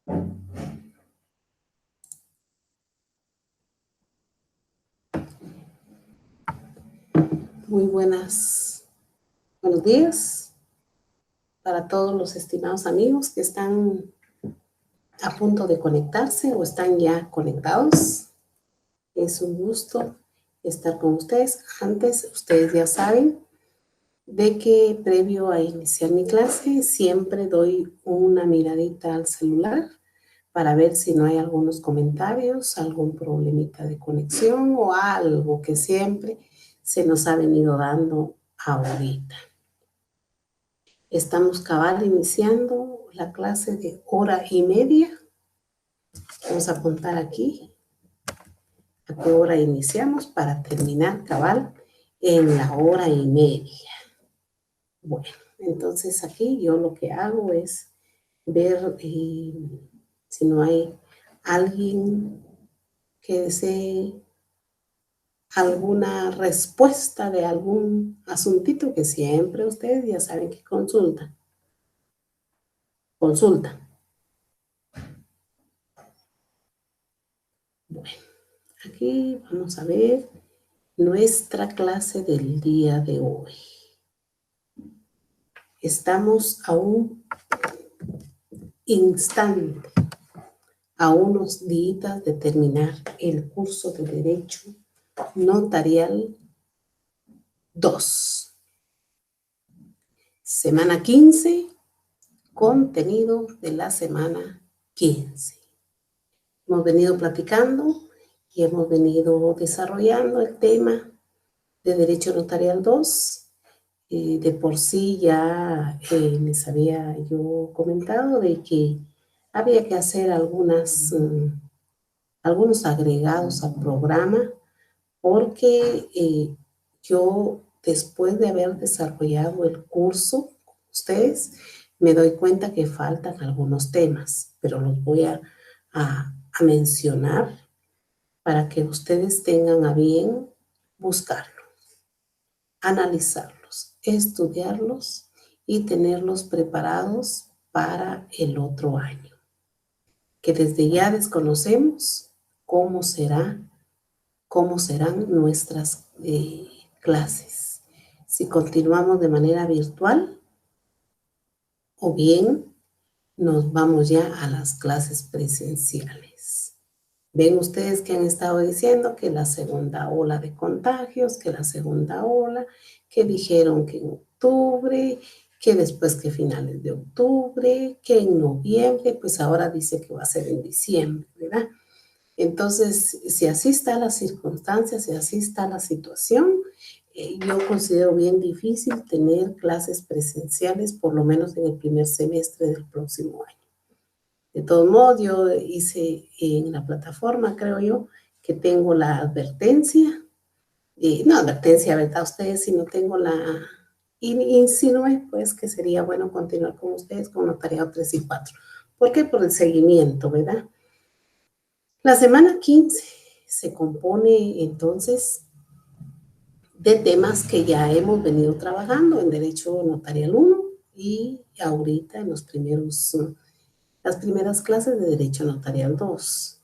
Muy buenos días para todos los estimados amigos que están a punto de conectarse o están ya conectados. Es un gusto estar con ustedes. Antes, ustedes ya saben de que previo a iniciar mi clase siempre doy una miradita al celular para ver si no hay algunos comentarios, algún problemita de conexión o algo que siempre se nos ha venido dando ahorita. Estamos cabal iniciando la clase de 1:30. Vamos a apuntar aquí a qué hora iniciamos para terminar cabal en la 1:30. Bueno, entonces aquí yo lo que hago es ver si no hay alguien que desee alguna respuesta de algún asuntito que siempre ustedes ya saben que consulta. Bueno, aquí vamos a ver nuestra clase del día de hoy. Estamos a un instante, a unos días de terminar el curso de Derecho Notarial 2. Semana 15, contenido de la semana 15. Hemos venido platicando y hemos venido desarrollando el tema de Derecho Notarial 2. De por sí ya les había yo comentado de que había que hacer algunos agregados al programa porque yo después de haber desarrollado el curso con ustedes me doy cuenta que faltan algunos temas, pero los voy a mencionar para que ustedes tengan a bien buscarlos, analizarlos, estudiarlos y tenerlos preparados para el otro año, que desde ya desconocemos cómo serán nuestras clases, si continuamos de manera virtual o bien nos vamos ya a las clases presenciales. Ven ustedes que han estado diciendo que la segunda ola de contagios, que la segunda ola, que dijeron que en octubre, que después que finales de octubre, que en noviembre, pues ahora dice que va a ser en diciembre, ¿verdad? Entonces, si así está la circunstancia, si así está la situación, yo considero bien difícil tener clases presenciales, por lo menos en el primer semestre del próximo año. De todos modos, yo hice en la plataforma, creo yo, que tengo la advertencia, no advertencia, ¿verdad? Ustedes, si no tengo la, insinué, pues, que sería bueno continuar con ustedes con notariado 3 y 4. ¿Por qué? Por el seguimiento, ¿verdad? La semana 15 se compone entonces de temas que ya hemos venido trabajando en Derecho Notarial 1 y ahorita en las primeras clases de Derecho Notarial 2.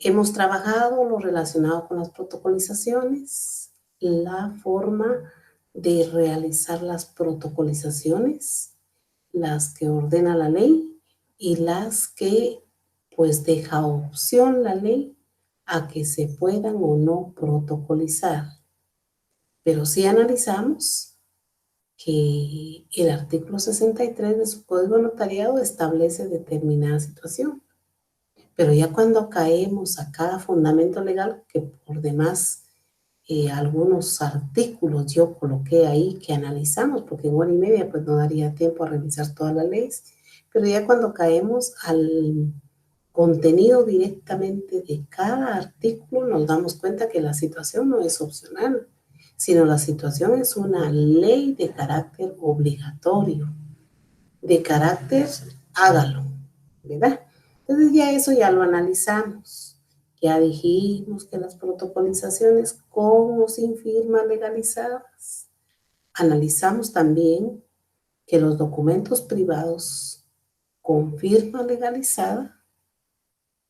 Hemos trabajado lo relacionado con las protocolizaciones, la forma de realizar las protocolizaciones, las que ordena la ley y las que pues deja opción la ley a que se puedan o no protocolizar. Pero sí analizamos que el artículo 63 de su Código Notariado establece determinada situación. Pero ya cuando caemos a cada fundamento legal, que por demás algunos artículos yo coloqué ahí que analizamos, porque en 1:30 pues no daría tiempo a revisar todas las leyes, pero ya cuando caemos al contenido directamente de cada artículo, nos damos cuenta que la situación no es opcional, sino la situación es una ley de carácter obligatorio, de carácter hágalo, ¿verdad? Entonces ya eso ya lo analizamos. Ya dijimos que las protocolizaciones con o sin firmas legalizadas. Analizamos también que los documentos privados con firma legalizada,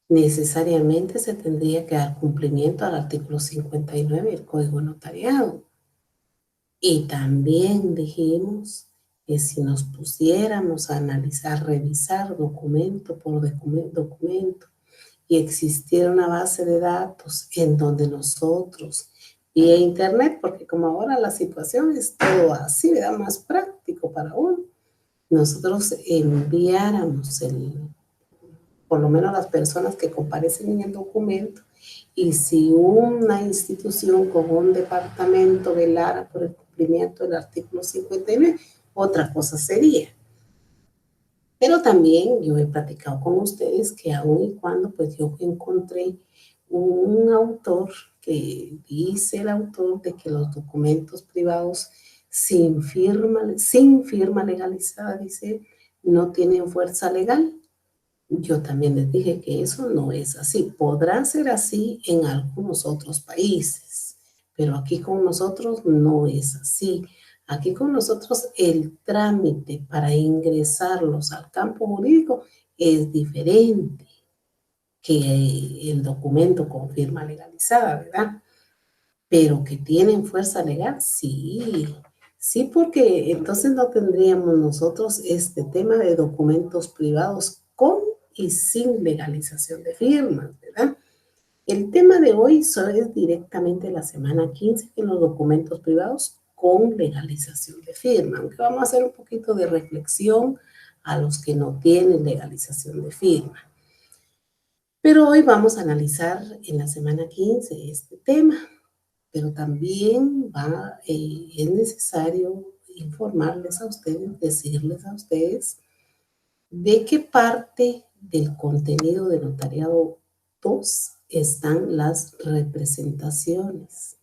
necesariamente se tendría que dar cumplimiento al artículo 59 del Código Notariado. Y también dijimos que si nos pusiéramos a analizar, revisar documento por documento, y existiera una base de datos en donde nosotros, vía internet, porque como ahora la situación es todo así, ¿verdad? Más práctico para uno, nosotros enviáramos por lo menos las personas que comparecen en el documento, y si una institución con un departamento velara por el cumplimiento del artículo 59, otra cosa sería. Pero también yo he platicado con ustedes que aun y cuando pues yo encontré un autor que dice el autor de que los documentos privados sin firma legalizada, dice, no tienen fuerza legal. Yo también les dije que eso no es así. Podrá ser así en algunos otros países, pero aquí con nosotros no es así. Aquí con nosotros el trámite para ingresarlos al campo jurídico es diferente que el documento con firma legalizada, ¿verdad? Pero que tienen fuerza legal, sí. Sí, porque entonces no tendríamos nosotros este tema de documentos privados con y sin legalización de firmas, ¿verdad? El tema de hoy es directamente la semana 15 en los documentos privados con legalización de firma, aunque vamos a hacer un poquito de reflexión a los que no tienen legalización de firma. Pero hoy vamos a analizar en la semana 15 este tema, pero también es necesario informarles a ustedes, decirles a ustedes de qué parte del contenido de Notariado 2 están las representaciones.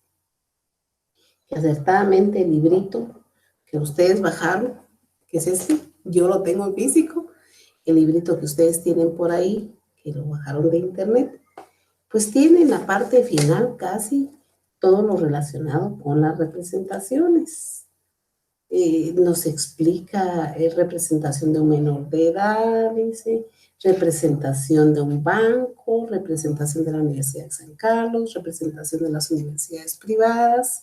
Que acertadamente el librito que ustedes bajaron, que es este, yo lo tengo en físico, el librito que ustedes tienen por ahí, que lo bajaron de internet, pues tiene en la parte final casi todo lo relacionado con las representaciones. Nos explica representación de un menor de edad, dice, representación de un banco, representación de la Universidad de San Carlos, representación de las universidades privadas,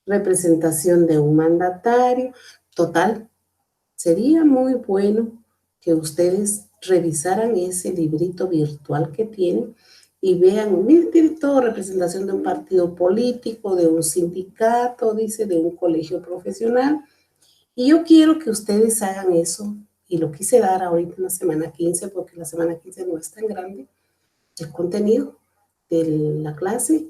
representación de un mandatario. Total, sería muy bueno que ustedes revisaran ese librito virtual que tienen y vean, miren, tiene todo representación de un partido político, de un sindicato, dice, de un colegio profesional. Y yo quiero que ustedes hagan eso, y lo quise dar ahorita en la semana 15, porque la semana 15 no es tan grande, el contenido de la clase.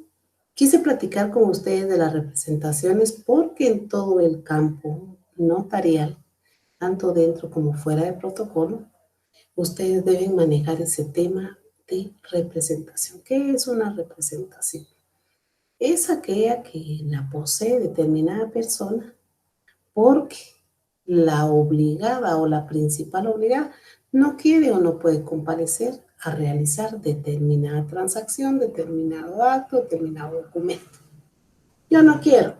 Quise platicar con ustedes de las representaciones porque en todo el campo notarial, tanto dentro como fuera de protocolo, ustedes deben manejar ese tema de representación. ¿Qué es una representación? Es aquella que la posee determinada persona porque la obligada o la principal obligada no quiere o no puede comparecer a realizar determinada transacción, determinado acto, determinado documento. Yo no quiero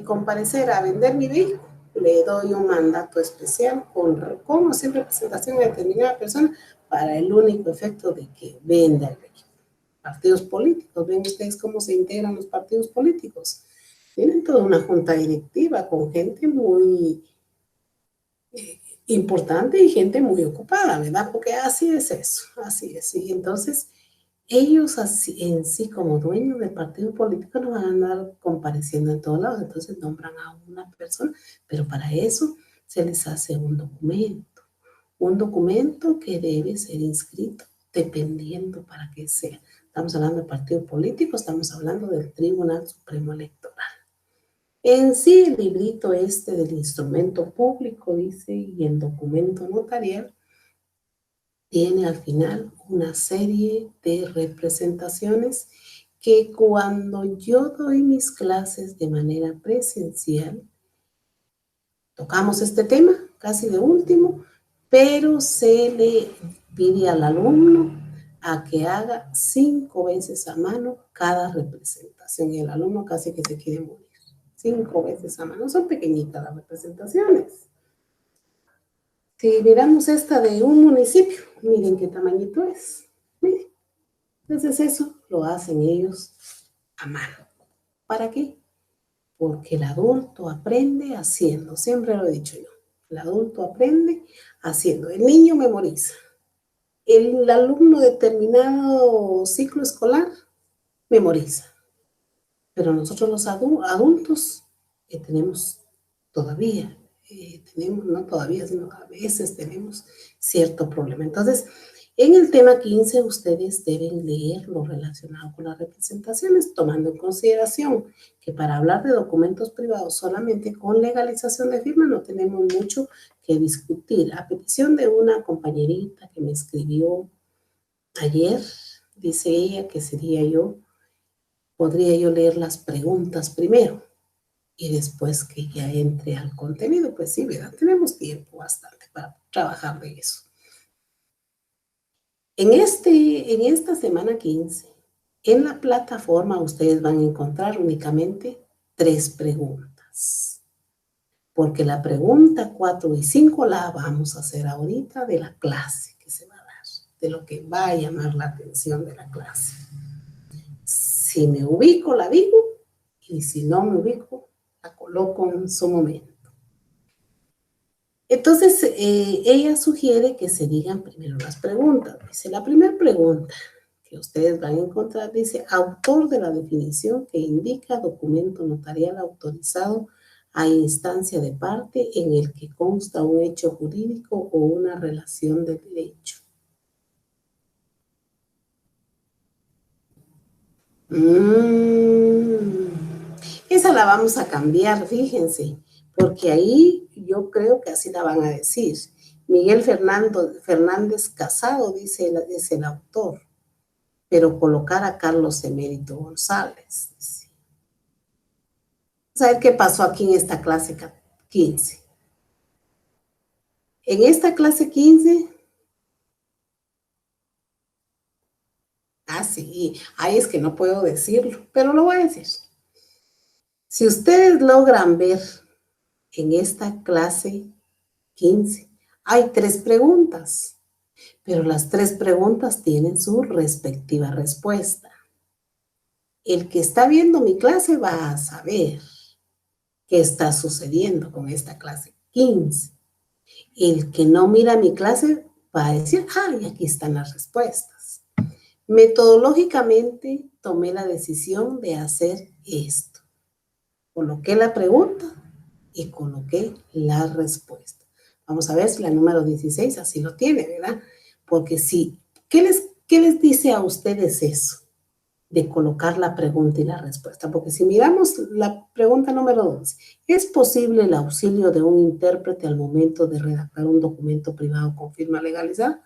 comparecer a vender mi vehículo, le doy un mandato especial con o sin representación de determinada persona para el único efecto de que venda el vehículo. Partidos políticos, ven ustedes cómo se integran los partidos políticos. Tienen toda una junta directiva con gente muy importante y gente muy ocupada, ¿verdad? Porque así es eso, así es. Y entonces, ellos así, en sí, como dueños del partido político, no van a andar compareciendo en todos lados. Entonces, nombran a una persona, pero para eso se les hace un documento que debe ser inscrito dependiendo para qué sea. Estamos hablando de partido político, estamos hablando del Tribunal Supremo Electoral. En sí, el librito este del instrumento público, dice, y el documento notarial, tiene al final una serie de representaciones que cuando yo doy mis clases de manera presencial, tocamos este tema casi de último, pero se le pide al alumno a que haga 5 veces a mano cada representación y el alumno casi que se quiere morir. 5 veces a mano, son pequeñitas las representaciones. Si miramos esta de un municipio, miren qué tamañito es. Miren. Entonces eso lo hacen ellos a mano. ¿Para qué? Porque el adulto aprende haciendo, siempre lo he dicho yo. El adulto aprende haciendo. El niño memoriza. El alumno de determinado ciclo escolar memoriza. Pero nosotros los adultos tenemos todavía, no todavía, sino a veces tenemos cierto problema. Entonces, en el tema 15, ustedes deben leer lo relacionado con las representaciones, tomando en consideración que para hablar de documentos privados solamente con legalización de firma no tenemos mucho que discutir. A petición de una compañerita que me escribió ayer, dice ella que sería yo, podría yo leer las preguntas primero y después que ya entre al contenido. Pues sí, ¿verdad? Tenemos tiempo bastante para trabajar de eso. En esta semana 15, en la plataforma ustedes van a encontrar únicamente 3 preguntas. Porque la pregunta 4 y 5 la vamos a hacer ahorita de la clase que se va a dar, de lo que va a llamar la atención de la clase. Si me ubico, la digo, y si no me ubico, la coloco en su momento. Entonces, ella sugiere que se digan primero las preguntas. Dice, la primera pregunta que ustedes van a encontrar, dice, autor de la definición que indica documento notarial autorizado a instancia de parte en el que consta un hecho jurídico o una relación de derecho. Esa la vamos a cambiar, fíjense, porque ahí yo creo que así la van a decir. Miguel Fernández Casado, dice, es el autor, pero colocar a Carlos Emérito González. Dice. Vamos a ver qué pasó aquí en esta clase 15. En esta clase 15, sí, ahí es que no puedo decirlo, pero lo voy a decir. Si ustedes logran ver en esta clase 15, hay 3 preguntas, pero las 3 preguntas tienen su respectiva respuesta. El que está viendo mi clase va a saber qué está sucediendo con esta clase 15. El que no mira mi clase va a decir, y aquí están las respuestas. Metodológicamente tomé la decisión de hacer esto. Coloqué la pregunta y coloqué la respuesta. Vamos a ver si la número 16 así lo tiene, ¿verdad? Porque sí, ¿qué les dice a ustedes eso? De colocar la pregunta y la respuesta. Porque si miramos la pregunta número 12, ¿es posible el auxilio de un intérprete al momento de redactar un documento privado con firma legalizada?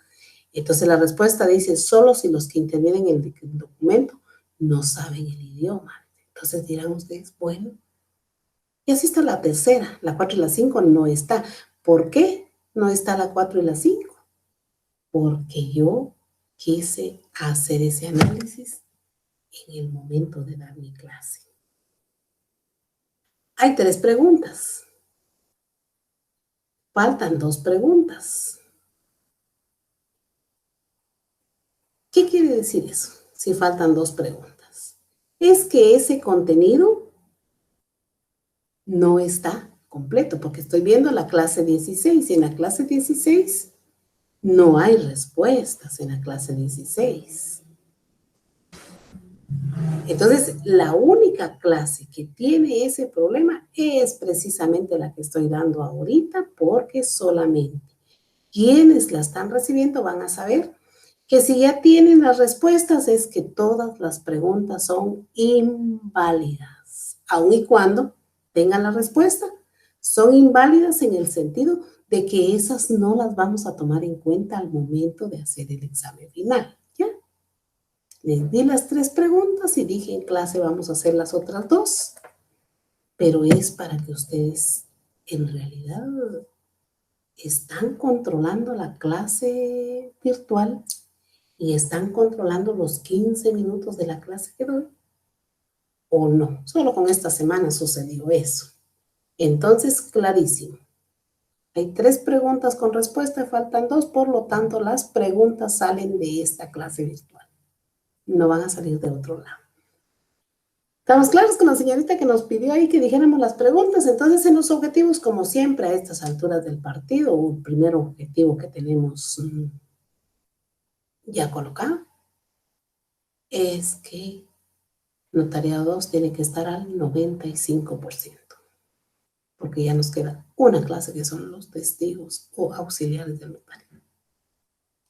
Entonces la respuesta dice, solo si los que intervienen en el documento no saben el idioma. Entonces dirán ustedes, bueno, y así está la tercera, la 4 y la 5 no está. ¿Por qué no está la 4 y la 5? Porque yo quise hacer ese análisis en el momento de dar mi clase. Hay 3 preguntas. Faltan 2 preguntas. ¿Qué quiere decir eso? Si faltan 2 preguntas. Es que ese contenido no está completo, porque estoy viendo la clase 16 y en la clase 16 no hay respuestas en la clase 16. Entonces, la única clase que tiene ese problema es precisamente la que estoy dando ahorita, porque solamente quienes la están recibiendo van a saber que si ya tienen las respuestas es que todas las preguntas son inválidas, aun y cuando tengan la respuesta, son inválidas en el sentido de que esas no las vamos a tomar en cuenta al momento de hacer el examen final, ¿ya? Les di las 3 preguntas y dije en clase vamos a hacer las otras 2, pero es para que ustedes en realidad están controlando la clase virtual y están controlando los 15 minutos de la clase que doy, o no. Solo con esta semana sucedió eso. Entonces, clarísimo. Hay 3 preguntas con respuesta, faltan 2, por lo tanto, las preguntas salen de esta clase virtual. No van a salir de otro lado. Estamos claros con la señorita que nos pidió ahí que dijéramos las preguntas. Entonces, en los objetivos, como siempre, a estas alturas del partido, el primer objetivo que tenemos ya colocado es que Notariado 2 tiene que estar al 95%, porque ya nos queda una clase que son los testigos o auxiliares del notario.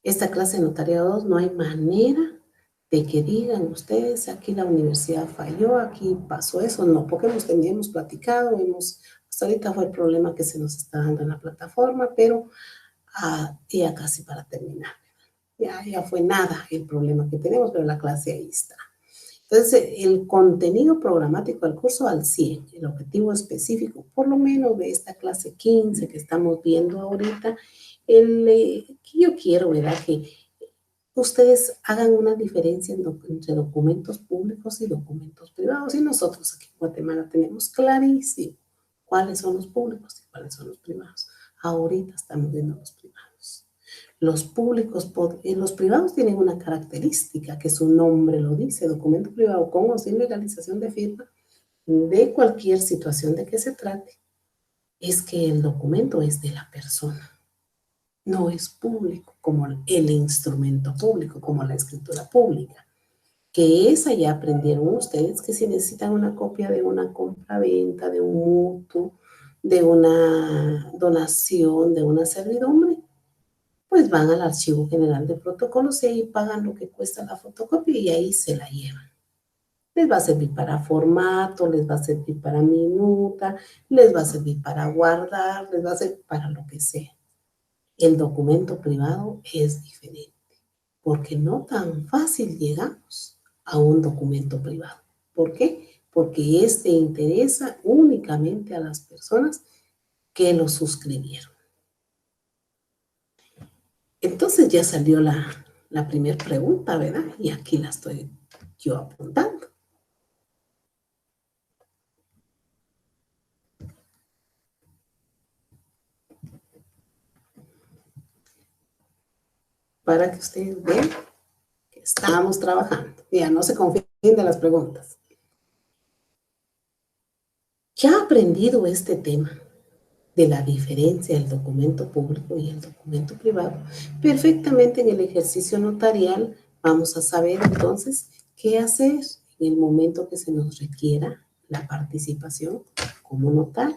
Esta clase de Notariado 2 no hay manera de que digan ustedes, aquí la universidad falló, aquí pasó eso, no, porque hemos platicado, hasta ahorita fue el problema que se nos está dando en la plataforma, pero ya casi para terminar. Ya fue nada el problema que tenemos, pero la clase ahí está. Entonces, el contenido programático del curso al 100, el objetivo específico, por lo menos de esta clase 15 que estamos viendo ahorita, que yo quiero, ¿verdad? Que ustedes hagan una diferencia entre documentos públicos y documentos privados. Y nosotros aquí en Guatemala tenemos clarísimo cuáles son los públicos y cuáles son los privados. Ahorita estamos viendo los privados. Los privados tienen una característica que su nombre lo dice, documento privado con o sin legalización de firma, de cualquier situación de que se trate, es que el documento es de la persona. No es público como el instrumento público, como la escritura pública. Que esa ya aprendieron ustedes que si necesitan una copia de una compra-venta, de un mutuo, de una donación, de una servidumbre, pues van al Archivo General de Protocolos y ahí pagan lo que cuesta la fotocopia y ahí se la llevan. Les va a servir para formato, les va a servir para minuta, les va a servir para guardar, les va a servir para lo que sea. El documento privado es diferente, porque no tan fácil llegamos a un documento privado. ¿Por qué? Porque este interesa únicamente a las personas que lo suscribieron. Entonces ya salió la primera pregunta, ¿verdad? Y aquí la estoy yo apuntando. Para que ustedes vean que estamos trabajando. Ya no se confíen de las preguntas. Ya aprendido este tema de la diferencia del documento público y el documento privado, perfectamente en el ejercicio notarial vamos a saber entonces qué hacer en el momento que se nos requiera la participación como notario.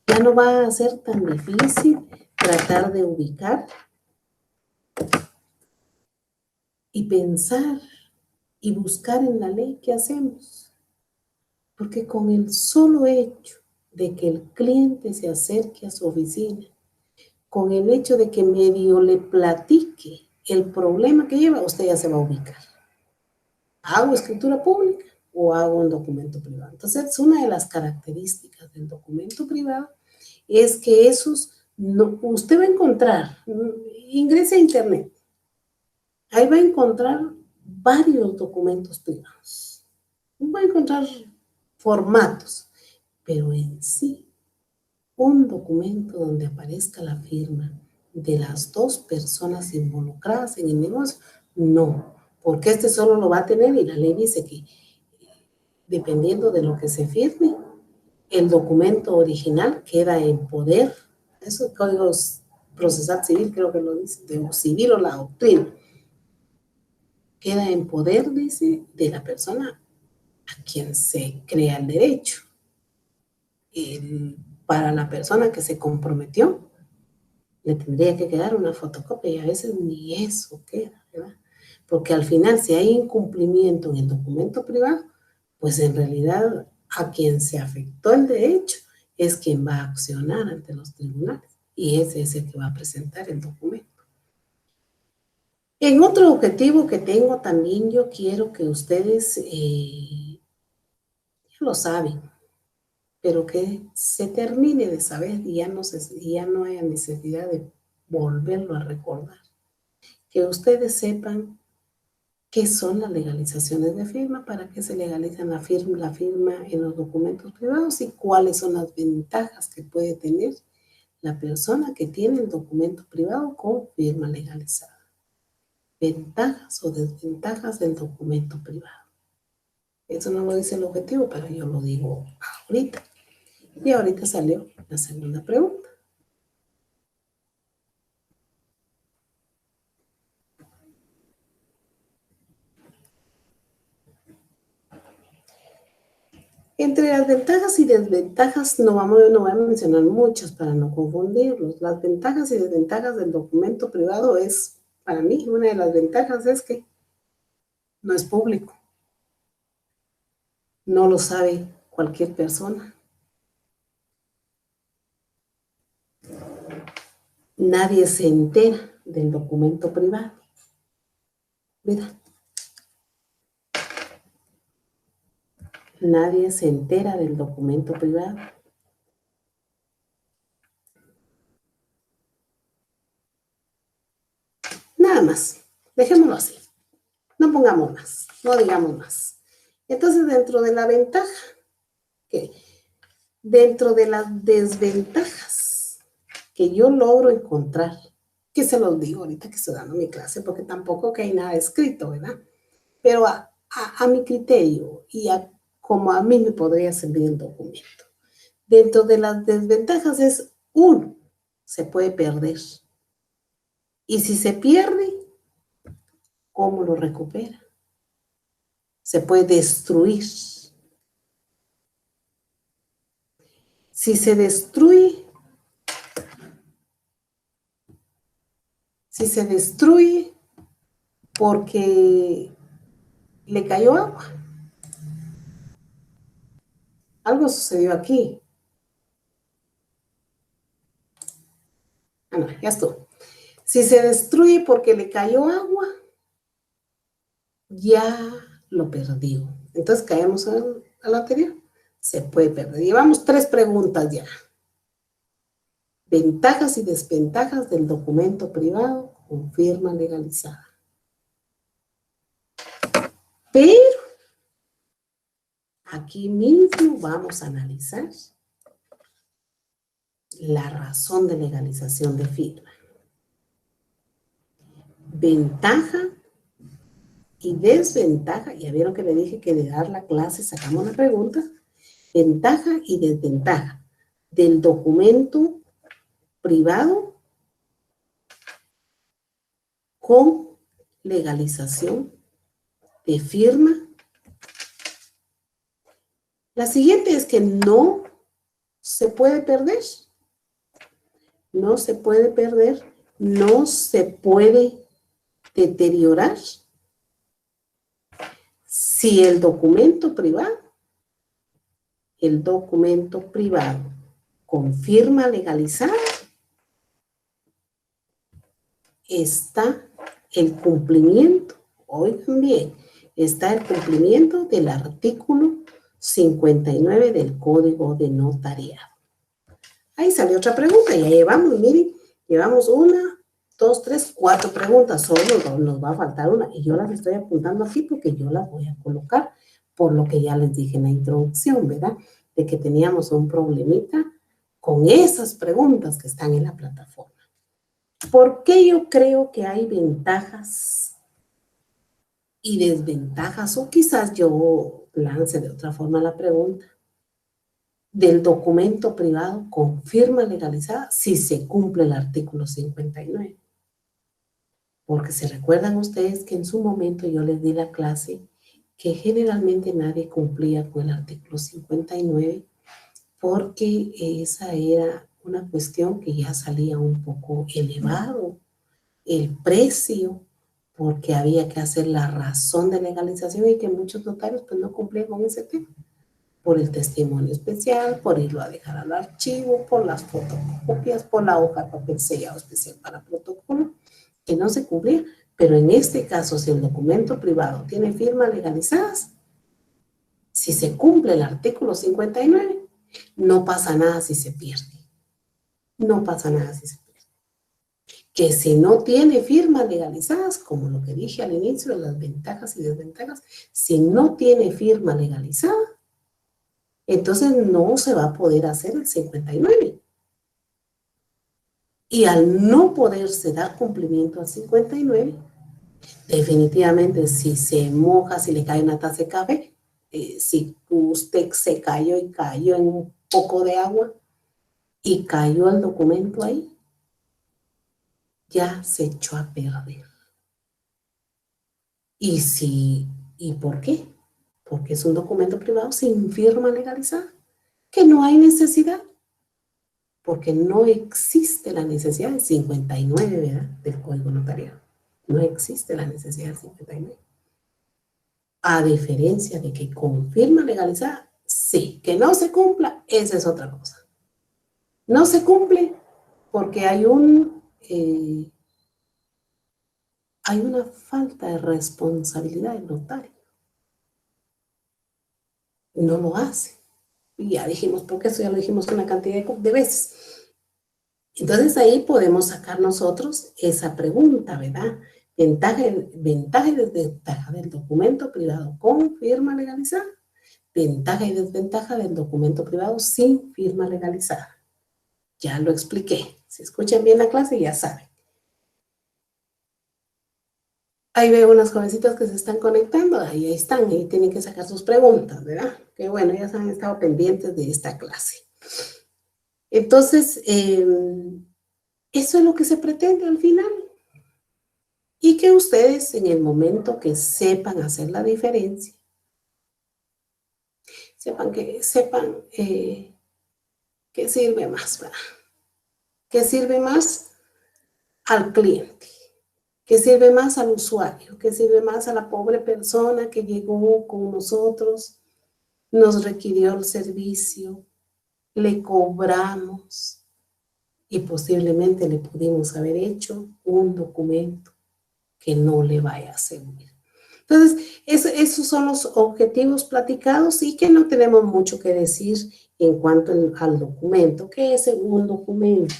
Ya no va a ser tan difícil tratar de ubicar y pensar y buscar en la ley qué hacemos. Porque con el solo hecho de que el cliente se acerque a su oficina, con el hecho de que medio le platique el problema que lleva, usted ya se va a ubicar. ¿Hago escritura pública o hago un documento privado? Entonces, una de las características del documento privado es que usted va a encontrar, ingrese a internet, ahí va a encontrar varios documentos privados. Va a encontrar formatos, pero en sí, un documento donde aparezca la firma de las dos personas involucradas en el negocio, no, porque este solo lo va a tener y la ley dice que dependiendo de lo que se firme, el documento original queda en poder. Esos códigos procesal civil creo que lo dice, de civil o la doctrina. Queda en poder, dice, de la persona a quien se crea el derecho. Para la persona que se comprometió, le tendría que quedar una fotocopia y a veces ni eso queda, ¿verdad? Porque al final, si hay incumplimiento en el documento privado, pues en realidad a quien se afectó el derecho es quien va a accionar ante los tribunales y ese es el que va a presentar el documento. En otro objetivo que tengo también, yo quiero que ustedes ya lo saben, pero que se termine de saber y ya no haya necesidad de volverlo a recordar. Que ustedes sepan qué son las legalizaciones de firma, para qué se legalizan la firma en los documentos privados y cuáles son las ventajas que puede tener la persona que tiene el documento privado con firma legalizada. Ventajas o desventajas del documento privado. Eso no lo dice el objetivo, pero yo lo digo ahorita. Y ahorita salió la segunda pregunta. Entre las ventajas y desventajas no voy a mencionar muchas para no confundirlos. Las ventajas y desventajas del documento privado es, para mí, una de las ventajas es que no es público. No lo sabe cualquier persona. Nadie se entera del documento privado. Mira. Nadie se entera del documento privado. Nada más. Dejémoslo así. No pongamos más. No digamos más. Entonces, dentro de la ventaja, ¿qué? Dentro de las desventajas que yo logro encontrar, que se los digo ahorita que estoy dando mi clase, porque tampoco que hay nada escrito, ¿verdad? Pero a mi criterio y como a mí me podría servir el documento. Dentro de las desventajas es, uno, se puede perder. Y si se pierde, ¿cómo lo recupera? Se puede destruir. Si se destruye, porque le cayó agua. Algo sucedió aquí. Ah, no, ya estuvo. Si se destruye porque le cayó agua, ya lo perdió. Entonces caemos a lo anterior. Se puede perder. Llevamos 3 preguntas ya. Ventajas y desventajas del documento privado con firma legalizada. Pero aquí mismo vamos a analizar la razón de legalización de firma. Ventaja y desventaja, ya vieron que le dije que de dar la clase sacamos la pregunta, ventaja y desventaja del documento privado con legalización de firma. La siguiente es que no se puede perder. No se puede perder, no se puede deteriorar si el documento privado con firma legalizada está el cumplimiento, oigan bien, está el cumplimiento del artículo 59 del Código de Notariado. Ahí salió otra pregunta, ya llevamos, miren, llevamos 1, 2, 3, 4 preguntas, solo nos va a faltar una, y yo las estoy apuntando aquí porque yo las voy a colocar por lo que ya les dije en la introducción, ¿verdad? De que teníamos un problemita con esas preguntas que están en la plataforma. ¿Por qué yo creo que hay ventajas y desventajas? O quizás yo lance de otra forma la pregunta. Del documento privado con firma legalizada si se cumple el artículo 59. Porque se recuerdan ustedes que en su momento yo les di la clase que generalmente nadie cumplía con el artículo 59 porque esa era una cuestión que ya salía un poco elevado el precio porque había que hacer la razón de legalización y que muchos notarios pues no cumplían con ese tema. Por el testimonio especial, por irlo a dejar al archivo, por las fotocopias, por la hoja de papel sellado especial para protocolo, que no se cumplía. Pero en este caso, si el documento privado tiene firmas legalizadas, si se cumple el artículo 59, no pasa nada si se pierde. No pasa nada si se pierde. Que si no tiene firmas legalizadas, como lo que dije al inicio de las ventajas y desventajas, si no tiene firma legalizada, entonces no se va a poder hacer el 59. Y al no poderse dar cumplimiento al 59, definitivamente si se moja, si le cae una taza de café, si usted se cayó y cayó en un poco de agua y cayó el documento ahí, ya se echó a perder. ¿Y por qué? Porque es un documento privado sin firma legalizada, que no hay necesidad, porque no existe la necesidad del 59, ¿verdad? Del Código Notarial. No existe la necesidad del 59. A diferencia de que con firma legalizada, sí. Que no se cumpla, esa es otra cosa. No se cumple porque hay una falta de responsabilidad del notario. No lo hace. Y ya dijimos, porque eso ya lo dijimos una cantidad de veces. Entonces ahí podemos sacar nosotros esa pregunta, ¿verdad? Ventaja y desventaja del documento privado con firma legalizada. Ventaja y desventaja del documento privado sin firma legalizada. Ya lo expliqué. Si escuchan bien la clase, ya saben. Ahí veo unas jovencitas que se están conectando. Ahí están. Y tienen que sacar sus preguntas, ¿verdad? Que bueno, ya se han estado pendientes de esta clase. Entonces, eso es lo que se pretende al final. Y que ustedes en el momento que sepan hacer la diferencia, sepan qué sirve más, ¿verdad? ¿Qué sirve más al cliente? ¿Qué sirve más al usuario? ¿Qué sirve más a la pobre persona que llegó con nosotros, nos requirió el servicio, le cobramos y posiblemente le pudimos haber hecho un documento que no le vaya a servir? Entonces, esos son los objetivos platicados y que no tenemos mucho que decir en cuanto al documento. ¿Qué es un documento?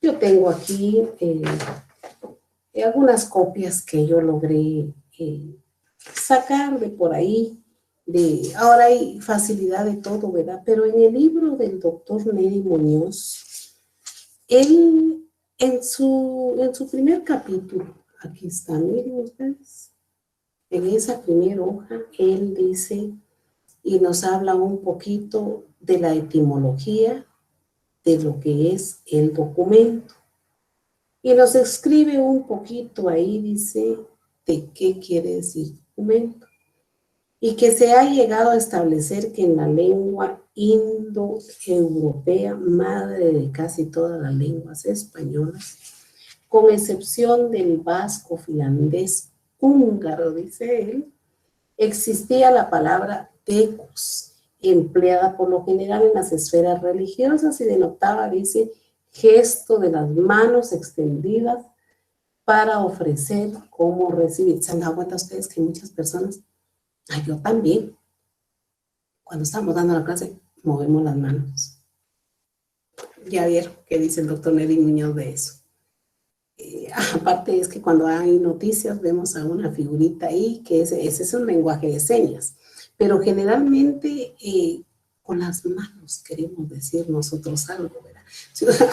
Yo tengo aquí algunas copias que yo logré sacar de por ahí. Ahora hay facilidad de todo, ¿verdad? Pero en el libro del doctor Neri Muñoz, él en su primer capítulo, aquí está, miren ustedes, en esa primera hoja, él dice y nos habla un poquito de la etimología de lo que es el documento. Y nos escribe un poquito ahí, dice, de qué quiere decir documento. Y que se ha llegado a establecer que en la lengua indoeuropea, madre de casi todas las lenguas españolas, con excepción del vasco, finlandés, húngaro, dice él, existía la palabra decus, empleada por lo general en las esferas religiosas y denotaba, dice, gesto de las manos extendidas para ofrecer como recibir. ¿Se han dado cuenta ustedes que muchas personas, yo también, cuando estamos dando la clase, movemos las manos? Ya vieron qué dice el doctor Nelly Muñoz de eso. Aparte es que cuando hay noticias vemos a una figurita ahí, que ese es un lenguaje de señas, pero generalmente con las manos queremos decir nosotros algo, ¿verdad?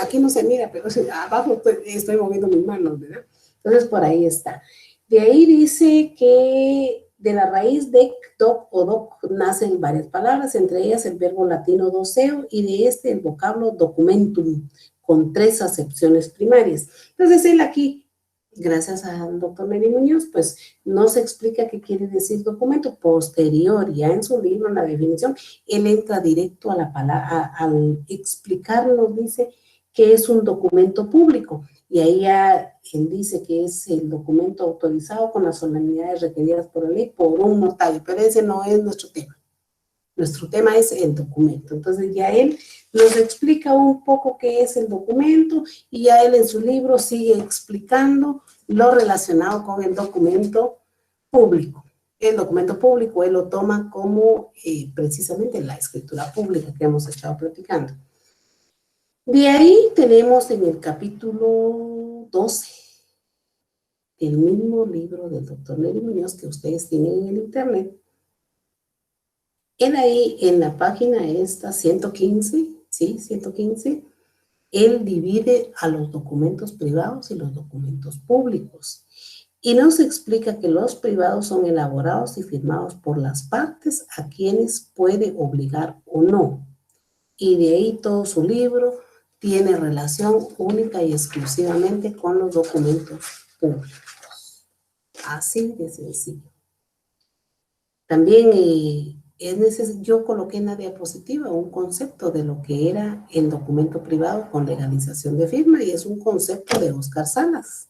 Aquí no se mira, pero abajo estoy moviendo mis manos, ¿verdad? Entonces por ahí está. De ahí dice que de la raíz de doc o doc nacen varias palabras, entre ellas el verbo latino doceo y de este el vocablo documentum, con 3 acepciones primarias. Entonces él aquí, gracias al doctor Neri Muñoz, pues nos explica qué quiere decir documento. Posterior, ya en su libro, en la definición, él entra directo a la palabra, al explicarnos, dice que es un documento público. Y ahí ya él dice que es el documento autorizado con las solemnidades requeridas por la ley por un notario, pero ese no es nuestro tema. Nuestro tema es el documento. Entonces ya él nos explica un poco qué es el documento y ya él en su libro sigue explicando lo relacionado con el documento público. El documento público él lo toma como precisamente la escritura pública que hemos estado platicando. De ahí tenemos en el capítulo 12 del mismo libro del doctor Neri Muñoz que ustedes tienen en el internet. Él ahí en la página esta 115, ¿sí? 115, Él divide a los documentos privados y los documentos públicos. Y nos explica que los privados son elaborados y firmados por las partes a quienes puede obligar o no. Y de ahí todo su libro tiene relación única y exclusivamente con los documentos públicos. Así de sencillo. También yo coloqué en la diapositiva un concepto de lo que era el documento privado con legalización de firma, y es un concepto de Oscar Salas.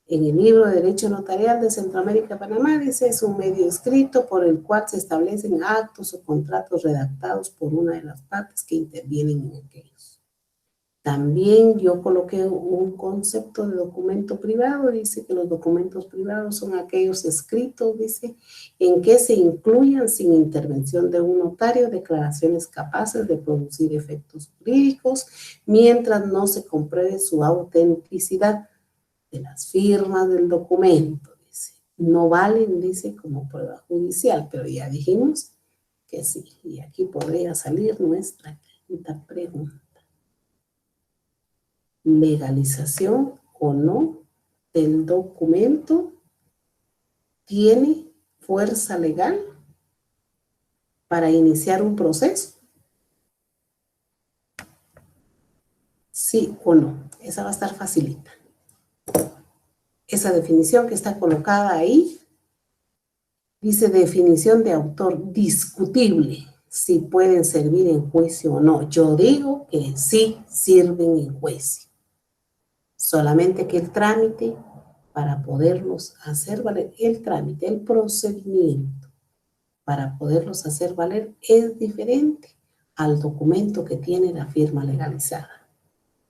En el libro de Derecho Notarial de Centroamérica, Panamá, dice, es un medio escrito por el cual se establecen actos o contratos redactados por una de las partes que intervienen en aquellos. También yo coloqué un concepto de documento privado. Dice que los documentos privados son aquellos escritos, dice, en que se incluyan sin intervención de un notario declaraciones capaces de producir efectos jurídicos mientras no se compruebe su autenticidad de las firmas del documento. Dice, no valen, dice, como prueba judicial, pero ya dijimos que sí. Y aquí podría salir nuestra quinta pregunta. Legalización o no del documento tiene fuerza legal para iniciar un proceso. Sí o no. Esa va a estar facilita. Esa definición que está colocada ahí dice definición de autor discutible, si pueden servir en juicio o no. Yo digo que sí sirven en juicio. Solamente que el trámite para poderlos hacer valer, el trámite, el procedimiento para poderlos hacer valer es diferente al documento que tiene la firma legalizada.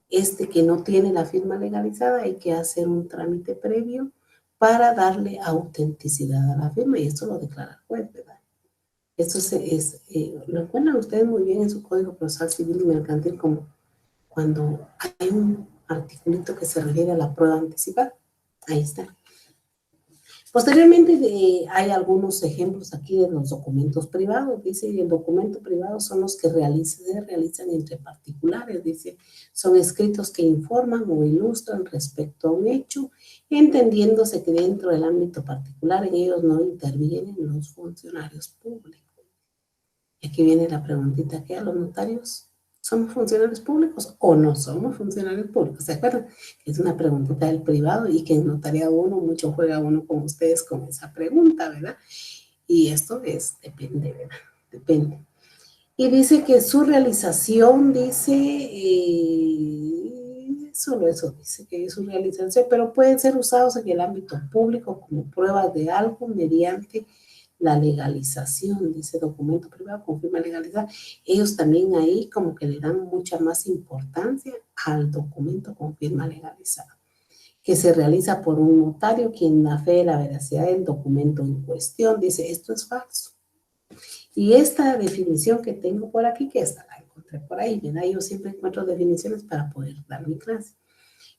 Este que no tiene la firma legalizada hay que hacer un trámite previo para darle autenticidad a la firma, y esto lo declara el juez, ¿verdad? Esto lo encuentran ustedes muy bien en su Código Procesal Civil y Mercantil, como cuando hay un articulito que se refiere a la prueba anticipada. Ahí está. Posteriormente hay algunos ejemplos aquí de los documentos privados. Dice, el documento privado son los que se realizan entre particulares. Dice, son escritos que informan o ilustran respecto a un hecho, entendiéndose que dentro del ámbito particular en ellos no intervienen los funcionarios públicos. Y aquí viene la preguntita, ¿qué a los notarios? ¿Somos funcionarios públicos o no somos funcionarios públicos? ¿Se acuerdan? Es una preguntita del privado y que en notariado uno, mucho juega uno con ustedes con esa pregunta, ¿verdad? Y esto depende, ¿verdad? Depende. Y dice que su realización, dice, solo eso dice, que es su realización, pero pueden ser usados en el ámbito público como pruebas de algo mediante la legalización, dice documento privado con firma legalizada. Ellos también ahí como que le dan mucha más importancia al documento con firma legalizada, que se realiza por un notario quien da fe de la veracidad del documento en cuestión. Dice, esto es falso. Y esta definición que tengo por aquí, que esta la encontré por ahí, ¿verdad? Yo siempre encuentro definiciones para poder dar mi clase.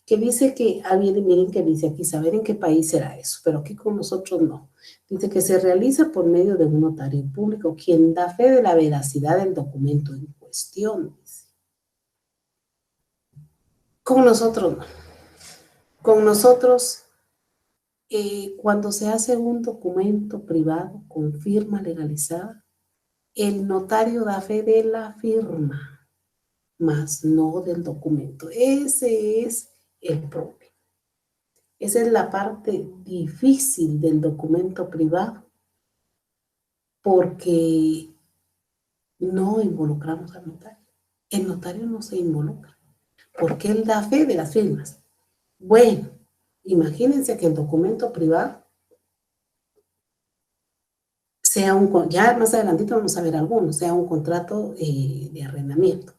Que dice que, miren que dice aquí, saber en qué país será eso, pero aquí con nosotros no. Dice que se realiza por medio de un notario público, quien da fe de la veracidad del documento en cuestión. Dice. Con nosotros no. Con nosotros, cuando se hace un documento privado con firma legalizada, el notario da fe de la firma, más no del documento. Ese es el problema. Esa es la parte difícil del documento privado, porque no involucramos al notario. El notario no se involucra, porque él da fe de las firmas. Bueno, imagínense que el documento privado sea ya más adelantito vamos a ver algunos, sea un contrato de arrendamiento.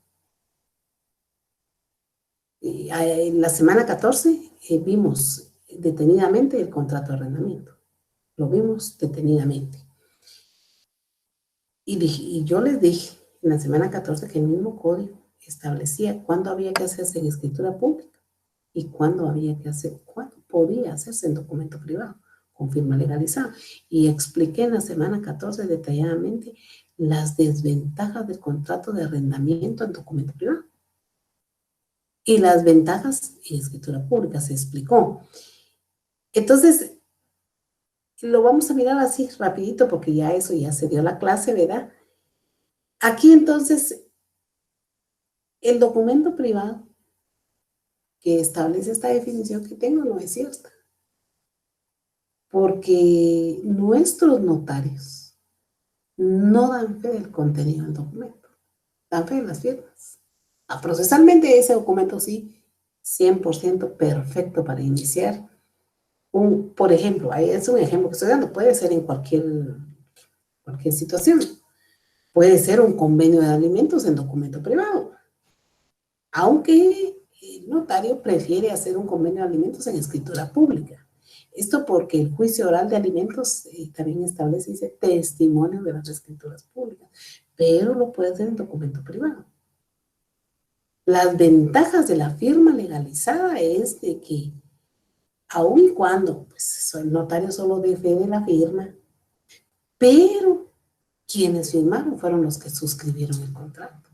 En la semana 14 vimos detenidamente el contrato de arrendamiento. Lo vimos detenidamente. Y yo les dije en la semana 14 que el mismo código establecía cuándo había que hacerse en escritura pública y cuándo podía hacerse en documento privado con firma legalizada. Y expliqué en la semana 14 detalladamente las desventajas del contrato de arrendamiento en documento privado. Y las ventajas en escritura pública se explicó. Entonces, lo vamos a mirar así rapidito porque ya eso ya se dio la clase, ¿verdad? Aquí entonces, el documento privado que establece esta definición que tengo no es cierta, porque nuestros notarios no dan fe del contenido del documento, dan fe de las firmas. Procesalmente ese documento sí, 100% perfecto para iniciar. Por ejemplo, ahí es un ejemplo que estoy dando, puede ser en cualquier situación. Puede ser un convenio de alimentos en documento privado, aunque el notario prefiere hacer un convenio de alimentos en escritura pública. Esto porque el juicio oral de alimentos también establece, dice, testimonio de las escrituras públicas, pero lo puede hacer en documento privado. Las ventajas de la firma legalizada es de que, aun y cuando pues, el notario solo dé fe de la firma, pero quienes firmaron fueron los que suscribieron el contrato.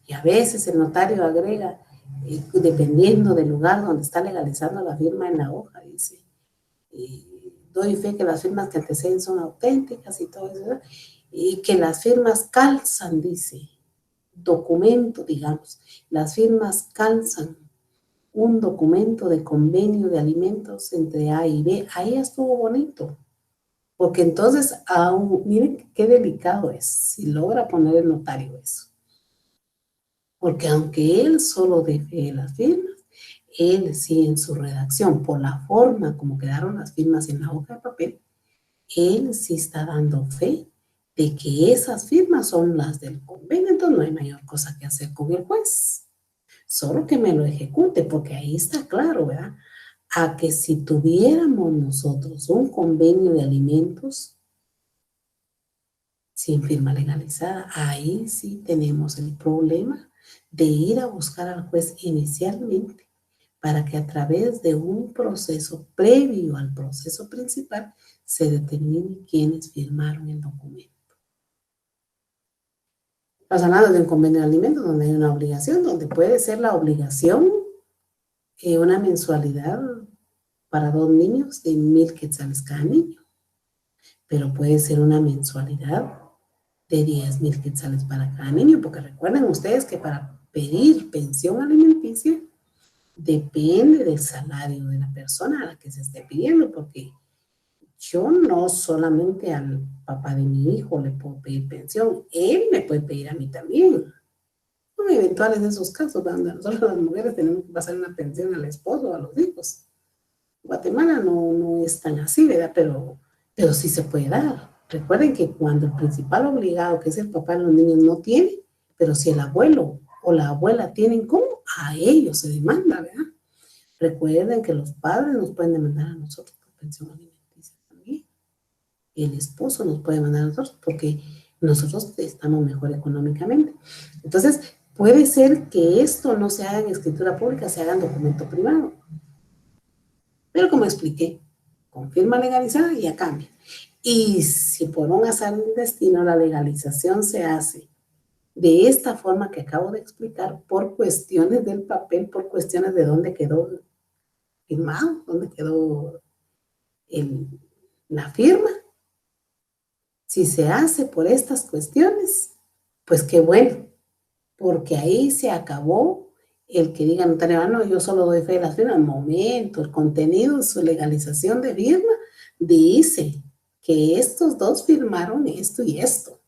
Y a veces el notario agrega, dependiendo del lugar donde está legalizando la firma en la hoja, dice, doy fe que las firmas que anteceden son auténticas y todo eso, ¿verdad? Y que las firmas calzan, dice, documento, digamos, las firmas calzan un documento de convenio de alimentos entre A y B. Ahí estuvo bonito, porque entonces, miren qué delicado es si logra poner el notario eso. Porque aunque él solo dé fe de las firmas, él sí en su redacción, por la forma como quedaron las firmas en la hoja de papel, él sí está dando fe de que esas firmas son las del convenio, entonces no hay mayor cosa que hacer con el juez. Solo que me lo ejecute, porque ahí está claro, ¿verdad? A que si tuviéramos nosotros un convenio de alimentos sin firma legalizada, ahí sí tenemos el problema de ir a buscar al juez inicialmente para que a través de un proceso previo al proceso principal se determine quiénes firmaron el documento. Estamos hablando de un convenio de alimentos donde hay una obligación, donde puede ser la obligación una mensualidad para 2 niños de 1,000 quetzales cada niño, pero puede ser una mensualidad de 10,000 quetzales para cada niño, porque recuerden ustedes que para pedir pensión alimenticia depende del salario de la persona a la que se esté pidiendo, porque yo no solamente al papá de mi hijo le puedo pedir pensión, él me puede pedir a mí también. Son eventuales de esos casos donde nosotros las mujeres tenemos que pasar una pensión al esposo o a los hijos. Guatemala no es tan así, ¿verdad? Pero sí se puede dar. Recuerden que cuando el principal obligado, que es el papá de los niños, no tiene, pero si el abuelo o la abuela tienen, ¿cómo? A ellos se demanda, ¿verdad? Recuerden que los padres nos pueden demandar a nosotros por pensión alimenticia también. El esposo nos puede demandar a nosotros porque nosotros estamos mejor económicamente. Entonces, puede ser que esto no se haga en escritura pública, se haga en documento privado. Pero como expliqué, con firma legalizada ya cambia. Y si por un azar del destino la legalización se hace de esta forma que acabo de explicar, por cuestiones del papel, por cuestiones de dónde quedó firmado, dónde quedó la firma, si se hace por estas cuestiones, pues qué bueno, porque ahí se acabó el que diga notario, no, yo solo doy fe de las firmas. Momento, el contenido de su legalización de firma dice que estos dos firmaron esto y esto.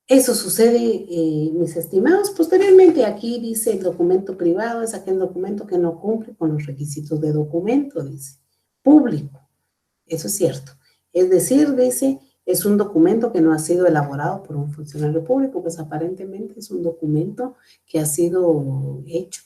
Eso sucede, mis estimados. Posteriormente, aquí dice el documento privado, es aquel documento que no cumple con los requisitos de documento, dice. Público, eso es cierto. Es decir, dice, es un documento que no ha sido elaborado por un funcionario público, pues aparentemente es un documento que ha sido hecho,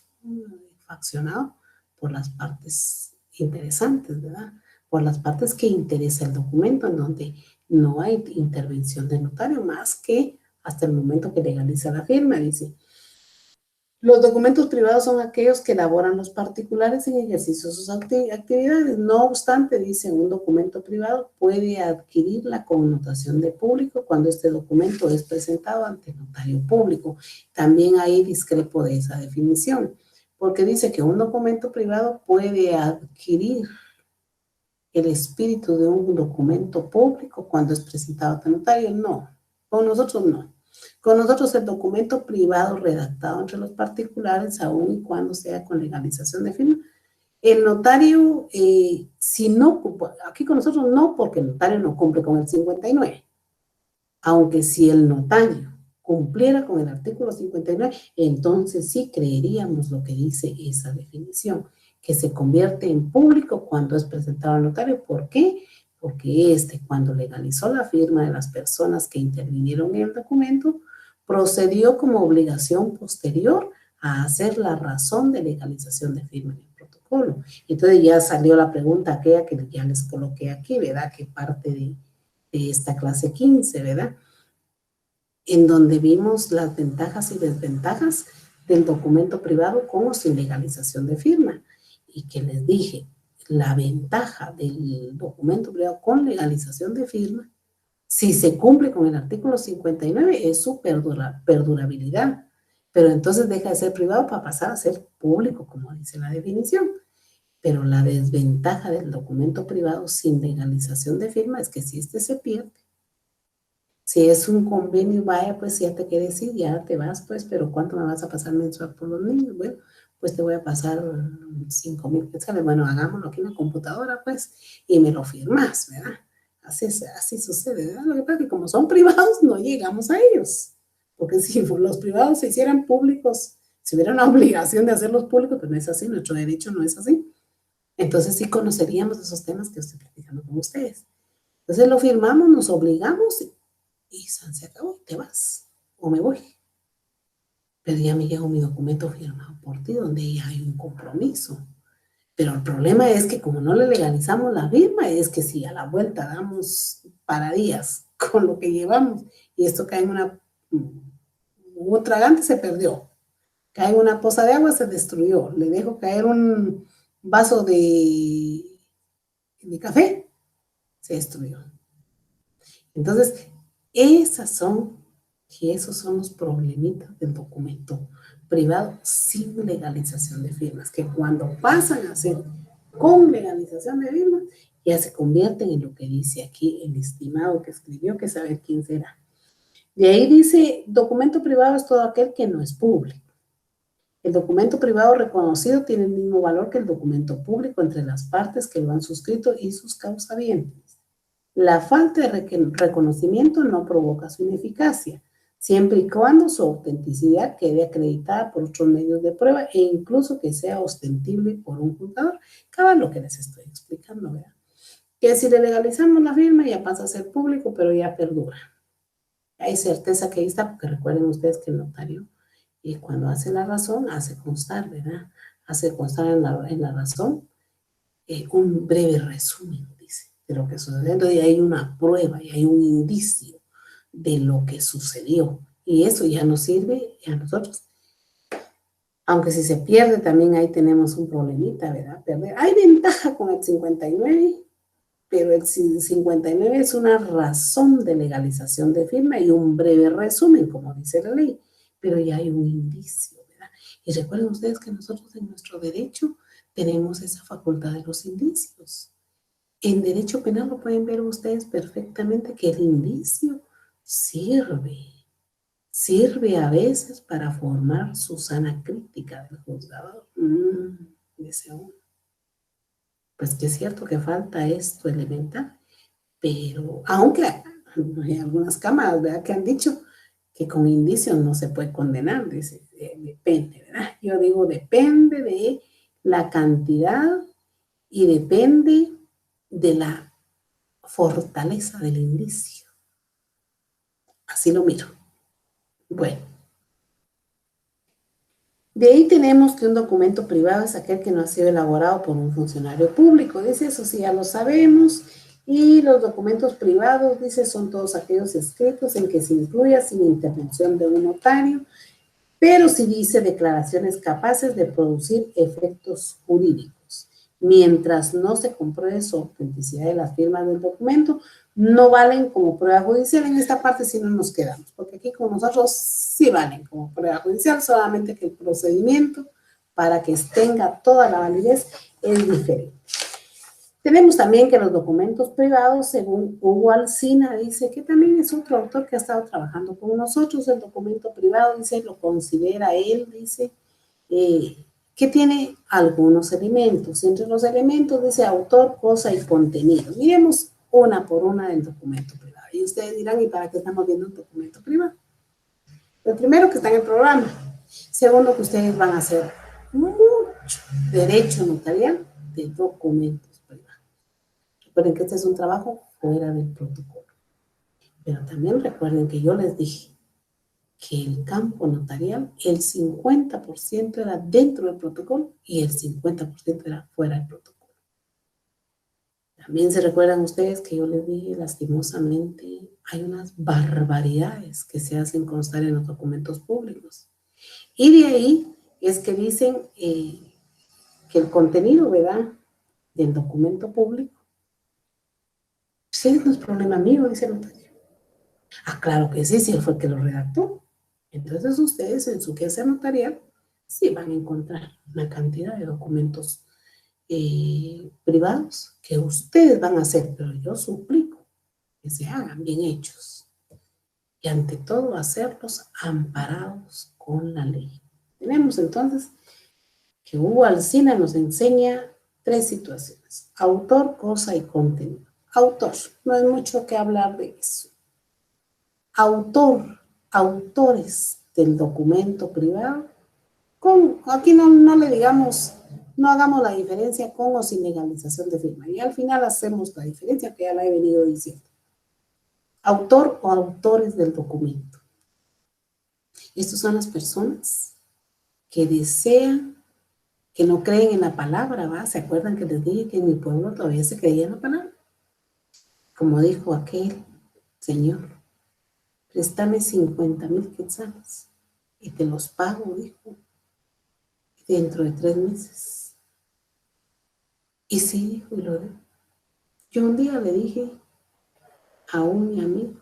faccionado por las partes interesantes, ¿verdad? Por las partes que interesa el documento, en donde no hay intervención del notario más que hasta el momento que legaliza la firma, dice. Los documentos privados son aquellos que elaboran los particulares en ejercicio de sus actividades. No obstante, dice, un documento privado puede adquirir la connotación de público cuando este documento es presentado ante notario público. También ahí discrepo de esa definición, porque dice que un documento privado puede adquirir el espíritu de un documento público cuando es presentado ante notario. No, con nosotros no. Con nosotros el documento privado redactado entre los particulares, aun y cuando sea con legalización de firma, el notario, si no, aquí con nosotros no, porque el notario no cumple con el 59. Aunque si el notario cumpliera con el artículo 59, entonces sí creeríamos lo que dice esa definición, que se convierte en público cuando es presentado al notario. ¿Por qué? Porque cuando legalizó la firma de las personas que intervinieron en el documento, procedió como obligación posterior a hacer la razón de legalización de firma en el protocolo. Entonces ya salió la pregunta aquella que ya les coloqué aquí, ¿verdad? Que parte de esta clase 15, ¿verdad? En donde vimos las ventajas y desventajas del documento privado con o sin legalización de firma. Y que les dije, la ventaja del documento privado con legalización de firma, si se cumple con el artículo 59, es su perdurabilidad. Pero entonces deja de ser privado para pasar a ser público, como dice la definición. Pero la desventaja del documento privado sin legalización de firma es que si se pierde, si es un convenio, vaya, pues ya te quieres ir, ya te vas, pues, pero ¿cuánto me vas a pasar mensual por los niños? Bueno, pues te voy a pasar 5,000 quetzales. Bueno, hagámoslo aquí en la computadora, pues, y me lo firmas, ¿verdad? Así sucede, ¿verdad? Lo que pasa es que como son privados, no llegamos a ellos. Porque si los privados se hicieran públicos, si hubiera una obligación de hacerlos públicos, pues no es así, nuestro derecho no es así. Entonces sí conoceríamos esos temas que estoy platicando con ustedes. Entonces lo firmamos, nos obligamos y se acabó, te vas, o me voy. Pero ya me llegó mi documento firmado por ti, donde ya hay un compromiso. Pero el problema es que como no le legalizamos la firma, es que si a la vuelta damos paradías con lo que llevamos, y esto cae en un tragante, se perdió. Cae en una poza de agua, se destruyó. Le dejo caer un vaso de café, se destruyó. Entonces, esos son los problemitas del documento privado sin legalización de firmas, que cuando pasan a ser con legalización de firmas, ya se convierten en lo que dice aquí el estimado que escribió, que saber quién será. De ahí dice, documento privado es todo aquel que no es público. El documento privado reconocido tiene el mismo valor que el documento público entre las partes que lo han suscrito y sus causavientes. La falta de reconocimiento no provoca su ineficacia, siempre y cuando su autenticidad quede acreditada por otros medios de prueba e incluso que sea ostensible por un juzgador. Acaba lo que les estoy explicando, ¿verdad? Que si le legalizamos la firma ya pasa a ser público, pero ya perdura. Hay certeza que ahí está, porque recuerden ustedes que el notario, y cuando hace la razón, hace constar, ¿verdad? Hace constar en la razón un breve resumen, dice, de lo que sucedió. Y hay una prueba y hay un indicio de lo que sucedió. Y eso ya nos sirve a nosotros. Aunque si se pierde, también ahí tenemos un problemita, ¿verdad? Perder. Hay ventaja con el 59, pero el 59 es una razón de legalización de firma y un breve resumen, como dice la ley. Pero ya hay un indicio, ¿verdad? Y recuerden ustedes que nosotros en nuestro derecho tenemos esa facultad de los indicios. En derecho penal lo pueden ver ustedes perfectamente que el indicio sirve a veces para formar su sana crítica del juzgador. Dice uno. Pues que es cierto que falta esto elemental, pero aunque hay algunas cámaras, ¿verdad?, que han dicho que con indicios no se puede condenar, dice, depende, ¿verdad? Yo digo, depende de la cantidad y depende de la fortaleza del indicio. Así lo miro. Bueno. De ahí tenemos que un documento privado es aquel que no ha sido elaborado por un funcionario público. Dice, eso sí, ya lo sabemos. Y los documentos privados, dice, son todos aquellos escritos en que se incluya sin intervención de un notario, Pero sí dice declaraciones capaces de producir efectos jurídicos. Mientras no se compruebe su autenticidad de las firmas del documento, no valen como prueba judicial. En esta parte sí no nos quedamos, porque aquí con nosotros sí valen como prueba judicial, solamente que el procedimiento para que tenga toda la validez es diferente. Tenemos también que los documentos privados, según Hugo Alsina, dice que también es otro autor que ha estado trabajando con nosotros, el documento privado, dice, lo considera él, dice, que tiene algunos elementos. Entre los elementos dice autor, cosa y contenido. Miremos una por una del documento privado. Y ustedes dirán, ¿y para qué estamos viendo un documento privado? Lo primero, que está en el programa. Segundo, que ustedes van a hacer mucho derecho notarial de documentos privados. Recuerden que este es un trabajo fuera del protocolo. Pero también recuerden que yo les dije que el campo notarial, el 50% era dentro del protocolo y el 50% era fuera del protocolo. También se recuerdan ustedes que yo les dije, lastimosamente, hay unas barbaridades que se hacen constar en los documentos públicos. Y de ahí es que dicen que el contenido, ¿verdad?, del documento público, pues no es problema mío, dice el notario. Ah, claro que sí, si él fue el que lo redactó. Entonces ustedes en su quehacer notarial sí van a encontrar una cantidad de documentos privados que ustedes van a hacer, pero yo suplico que se hagan bien hechos y ante todo hacerlos amparados con la ley. Tenemos entonces que Hugo Alsina nos enseña 3 situaciones: autor, cosa y contenido. Autor, no hay mucho que hablar de eso. Autor, autores del documento privado, aquí no le digamos, no hagamos la diferencia con o sin legalización de firma. Y al final hacemos la diferencia que ya la he venido diciendo. Autor o autores del documento. Estas son las personas que desean, que no creen en la palabra, ¿va? ¿Se acuerdan que les dije que en mi pueblo todavía se creía en la palabra? Como dijo aquel señor, préstame 50,000 quetzales y te los pago, dijo, dentro de 3 meses. Y sí, dijo, y lo dio. Yo un día le dije a mi amigo,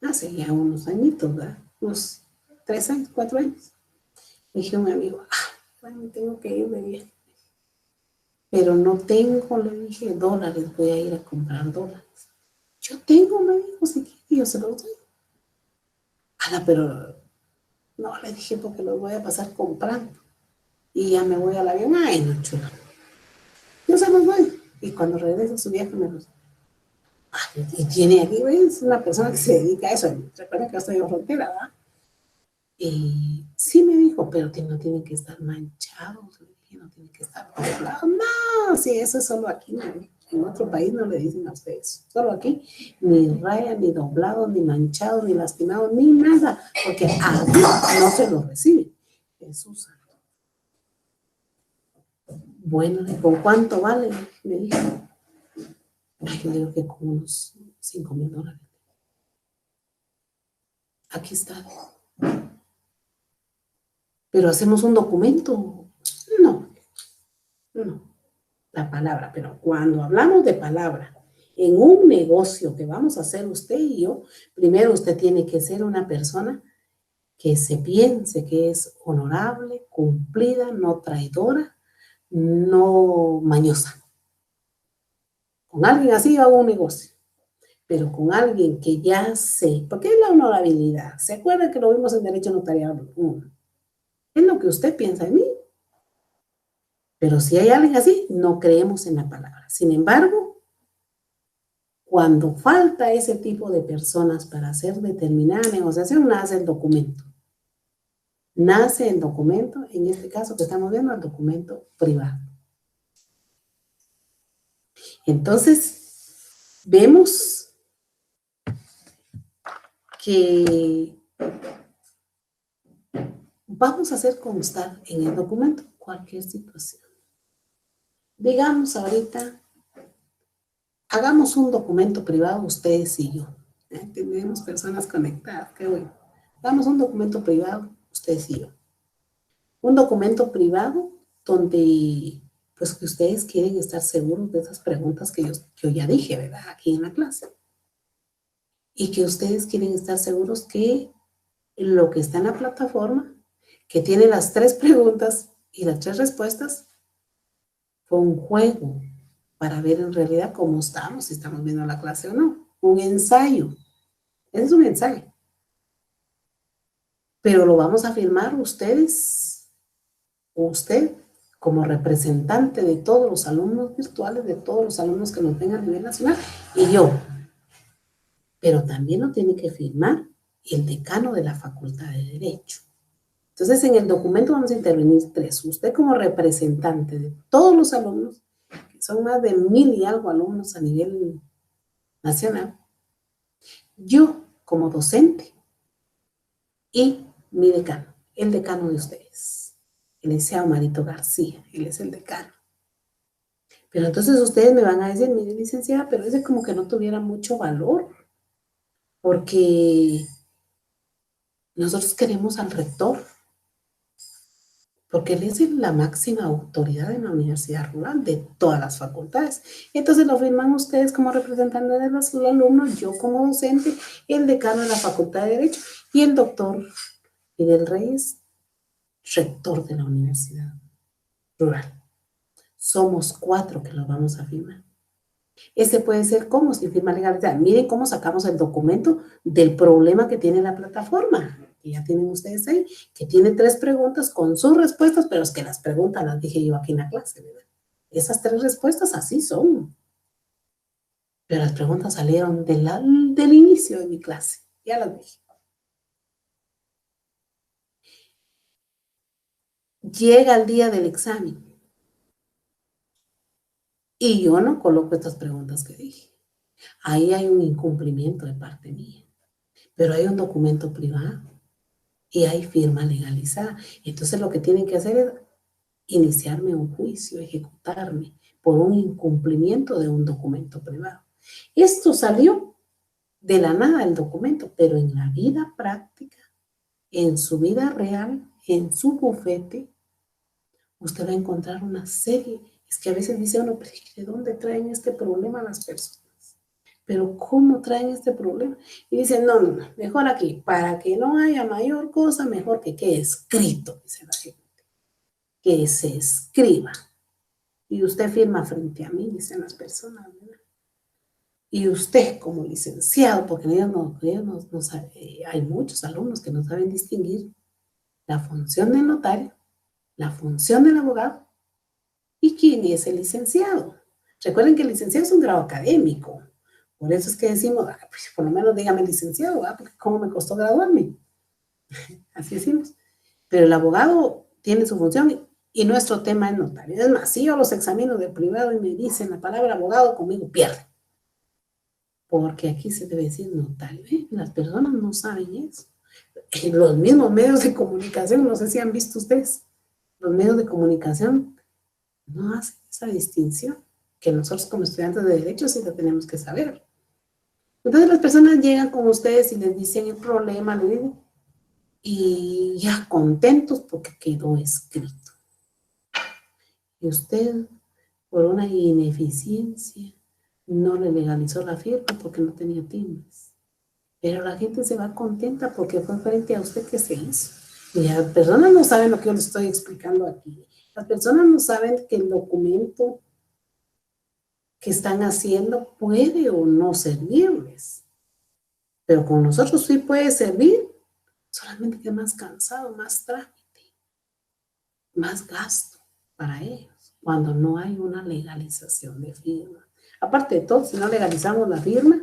hace ya unos añitos, ¿verdad? Unos 3 años, 4 años. Le dije a mi amigo, bueno, tengo que ir de viaje. Pero no tengo, le dije, dólares, voy a ir a comprar dólares. Yo tengo, me dijo, si quiere, yo se los doy. Pero no, le dije, porque los voy a pasar comprando. Y ya me voy al avión. Ay, no, chula. Yo se los doy. Y cuando regrese a su viaje me los doy. Y tiene aquí, ¿ves? Una persona que se dedica a eso. Recuerda que yo estoy en frontera, ¿verdad? Y sí me dijo, pero no tienen que estar manchados. Le dije, no tienen que estar doblados. No, sí, eso es solo aquí, ¿no? En otro país no le dicen a ustedes. Solo aquí, ni raya, ni doblado, ni manchado, ni lastimado, ni nada. Porque aquí no se lo recibe. Jesús. Bueno, ¿con cuánto vale? Me dijo. Yo digo que con unos $5,000. Aquí está. Pero hacemos un documento. No. La palabra. Pero cuando hablamos de palabra, en un negocio que vamos a hacer usted y yo, primero usted tiene que ser una persona que se piense que es honorable, cumplida, no traidora, no mañosa. Con alguien así hago un negocio. Pero con alguien que ya sé, porque es la honorabilidad. ¿Se acuerdan que lo vimos en Derecho Notarial 1? Es lo que usted piensa de mí. Pero si hay alguien así, no creemos en la palabra. Sin embargo, cuando falta ese tipo de personas para hacer determinada negociación, nace el documento. Nace el documento, en este caso que estamos viendo, el documento privado. Entonces, vemos que vamos a hacer constar en el documento cualquier situación. Digamos ahorita, hagamos un documento privado ustedes y yo. Tenemos personas conectadas, qué bueno. Hagamos un documento privado ustedes y yo. Un documento privado donde, pues, que ustedes quieren estar seguros de esas preguntas que yo ya dije, ¿verdad? Aquí en la clase. Y que ustedes quieren estar seguros que lo que está en la plataforma, que tiene las 3 preguntas y las 3 respuestas, fue un juego para ver en realidad cómo estamos, si estamos viendo la clase o no. Un ensayo. Ese es un ensayo. Pero lo vamos a firmar ustedes, o usted, como representante de todos los alumnos virtuales, de todos los alumnos que nos ven a nivel nacional, y yo. Pero también lo tiene que firmar el decano de la Facultad de Derecho. Entonces, en el documento vamos a intervenir 3. Usted como representante de todos los alumnos, que son más de 1000 y algo alumnos a nivel nacional. Yo como docente y mi decano, el decano de ustedes, el licenciado Marito García, él es el decano. Pero entonces ustedes me van a decir, mire licenciada, pero ese como que no tuviera mucho valor, porque nosotros queremos al rector, porque él es la máxima autoridad en la Universidad Rural de todas las facultades. Entonces lo firman ustedes como representantes de los alumnos, yo como docente, el decano de la Facultad de Derecho y el doctor Fidel Reyes, rector de la Universidad Rural. Somos 4 que lo vamos a firmar. Este puede ser como sin firma legal. O sea, miren cómo sacamos el documento del problema que tiene la plataforma. Que ya tienen ustedes ahí, que tiene 3 preguntas con sus respuestas, pero es que las preguntas las dije yo aquí en la clase, ¿verdad? Esas 3 respuestas así son. Pero las preguntas salieron del inicio de mi clase. Ya las dije. Llega el día del examen y yo no coloco estas preguntas que dije. Ahí hay un incumplimiento de parte mía, pero hay un documento privado y hay firma legalizada. Entonces lo que tienen que hacer es iniciarme un juicio, ejecutarme por un incumplimiento de un documento privado. Esto salió de la nada el documento, pero en la vida práctica, en su vida real, en su bufete, usted va a encontrar una serie. Es que a veces dice uno, pero ¿de dónde traen este problema las personas? Pero ¿cómo traen este problema? Y dicen, no, no, no, mejor aquí, para que no haya mayor cosa, mejor que quede escrito, dice la gente, que se escriba. Y usted firma frente a mí, dicen las personas, ¿verdad? Y usted como licenciado, porque ellos no saben, hay muchos alumnos que no saben distinguir la función del notario, la función del abogado y quién es el licenciado. Recuerden que el licenciado es un grado académico. Por eso es que decimos, pues por lo menos dígame licenciado, porque cómo me costó graduarme. Así decimos. Pero el abogado tiene su función y nuestro tema es notario. Es más, si yo los examino del privado y me dicen la palabra abogado, conmigo pierde. Porque aquí se debe decir notario. Las personas no saben eso. En los mismos medios de comunicación, no sé si han visto ustedes, los medios de comunicación no hacen esa distinción que nosotros como estudiantes de derecho sí lo tenemos que saber. Entonces las personas llegan con ustedes y les dicen el problema, les digo, y ya contentos porque quedó escrito. Y usted, por una ineficiencia, no le legalizó la firma porque no tenía timbres. Pero la gente se va contenta porque fue frente a usted que se hizo. Y las personas no saben lo que yo les estoy explicando aquí. Las personas no saben que el documento que están haciendo puede o no servirles. Pero con nosotros sí puede servir, solamente que más cansado, más trámite, más gasto para ellos, cuando no hay una legalización de firma. Aparte de todo, si no legalizamos la firma,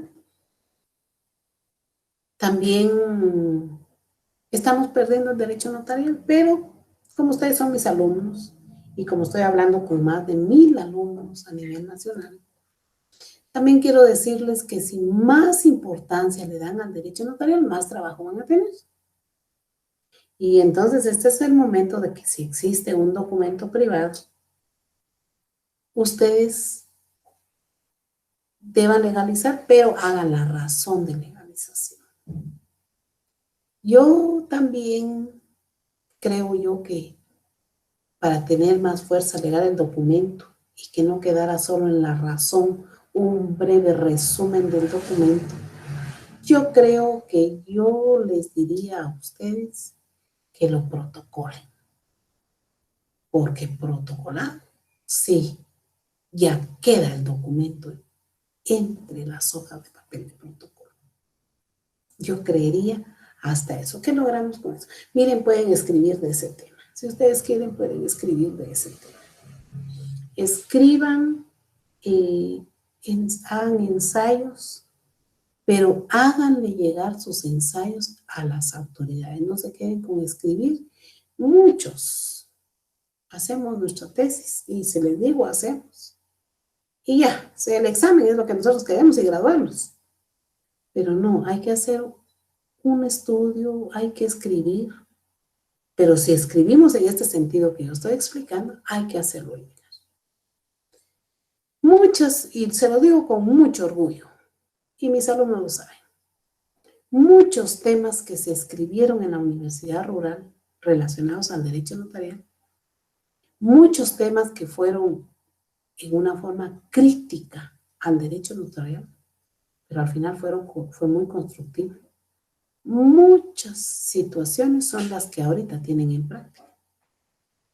también estamos perdiendo el derecho notarial, pero como ustedes son mis alumnos y como estoy hablando con más de 1000 alumnos a nivel nacional, también quiero decirles que si más importancia le dan al derecho notarial, más trabajo van a tener. Y entonces este es el momento de que si existe un documento privado, ustedes deban legalizar, pero hagan la razón de legalización. Yo también creo yo que para tener más fuerza legal el documento y que no quedara solo en la razón un breve resumen del documento, yo creo que yo les diría a ustedes que lo protocolen, porque protocolado, sí, ya queda el documento entre las hojas de papel de protocolo. Yo creería hasta eso. ¿Qué logramos con eso? Miren, pueden escribir de ese tema. Si ustedes quieren, pueden escribir de ese tema. Escriban, hagan ensayos, pero háganle llegar sus ensayos a las autoridades. No se queden con escribir. Muchos hacemos nuestra tesis y se les digo, hacemos. Y ya, el examen es lo que nosotros queremos y graduarnos. Pero no, hay que hacer un estudio, hay que escribir. Pero si escribimos en este sentido que yo estoy explicando, hay que hacerlo llegar. Muchas, y se lo digo con mucho orgullo, y mis alumnos lo saben, muchos temas que se escribieron en la Universidad Rural relacionados al derecho notarial, muchos temas que fueron en una forma crítica al derecho notarial, pero al final fue muy constructivo. Muchas situaciones son las que ahorita tienen en práctica.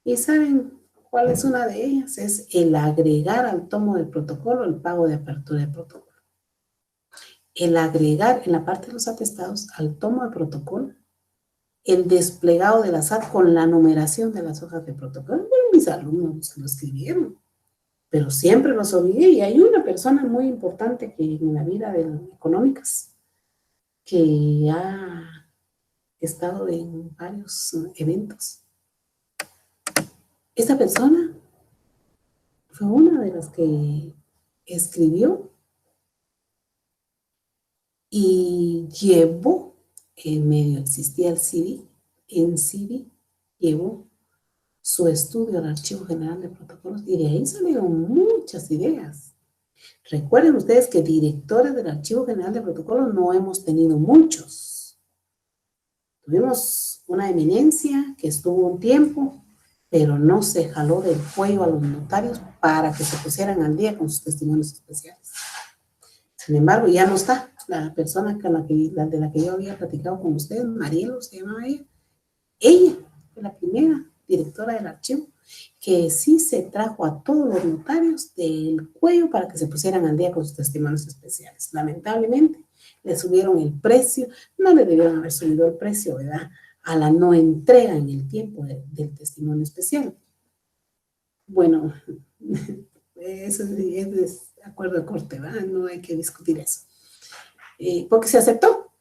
¿Y saben cuál es una de ellas? Es el agregar al tomo del protocolo el pago de apertura de protocolo. El agregar en la parte de los atestados al tomo de protocolo el desplegado de la SAT con la numeración de las hojas de protocolo. Bueno, mis alumnos lo escribieron, pero siempre los obligué. Y hay una persona muy importante que en la vida de las económicas que ha estado en varios eventos. Esta persona fue una de las que escribió y llevó, en medio existía el CIVI, en CIVI llevó su estudio al Archivo General de Protocolos y de ahí salieron muchas ideas. Recuerden ustedes que directores del Archivo General de Protocolos no hemos tenido muchos. Tuvimos una eminencia que estuvo un tiempo, pero no se jaló del cuello a los notarios para que se pusieran al día con sus testimonios especiales. Sin embargo, ya no está la persona de la que yo había platicado con ustedes, Marielo se llamaba ella. Ella fue la primera directora del archivo que sí se trajo a todos los notarios del cuello para que se pusieran al día con sus testimonios especiales. Lamentablemente, le subieron el precio, no le debieron haber subido el precio, ¿verdad? A la no entrega en el tiempo del testimonio especial. Bueno, eso es acuerdo de corte, ¿verdad? No hay que discutir eso. Porque se aceptó.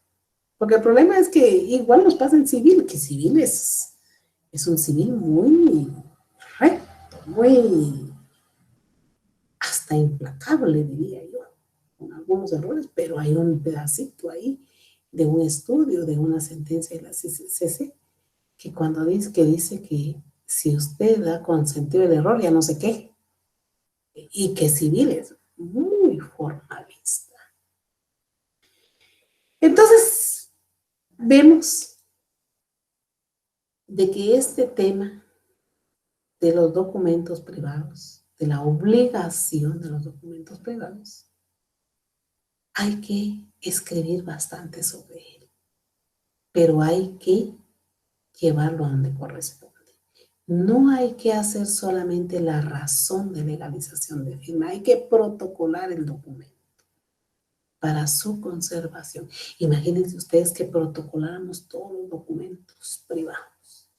Porque el problema es que igual nos pasa en civil, que civil es un civil muy recto, muy hasta implacable, diría yo, con algunos errores, pero hay un pedacito ahí de un estudio, de una sentencia de la CC, que cuando dice que si usted da consentido el error, ya no se queje. Y que civil es muy formalista. Entonces, vemos de que este tema de los documentos privados, de la obligación de los documentos privados, hay que escribir bastante sobre él, pero hay que llevarlo a donde corresponde. No hay que hacer solamente la razón de legalización de firma, hay que protocolar el documento para su conservación. Imagínense ustedes que protocoláramos todos los documentos privados.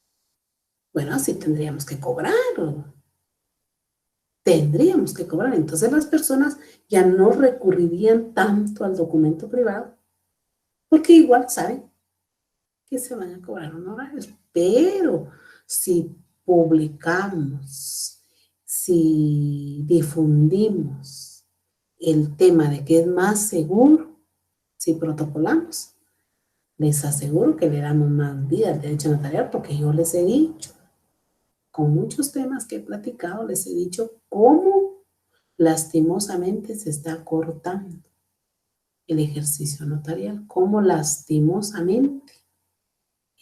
Bueno, así tendríamos que cobrar. Entonces las personas ya no recurrirían tanto al documento privado, porque igual saben que se van a cobrar honorarios. Pero si publicamos, si difundimos el tema de que es más seguro, si protocolamos, les aseguro que le damos más vida al derecho notarial, porque yo les he dicho, con muchos temas que he platicado, les he dicho cómo lastimosamente se está cortando el ejercicio notarial, cómo lastimosamente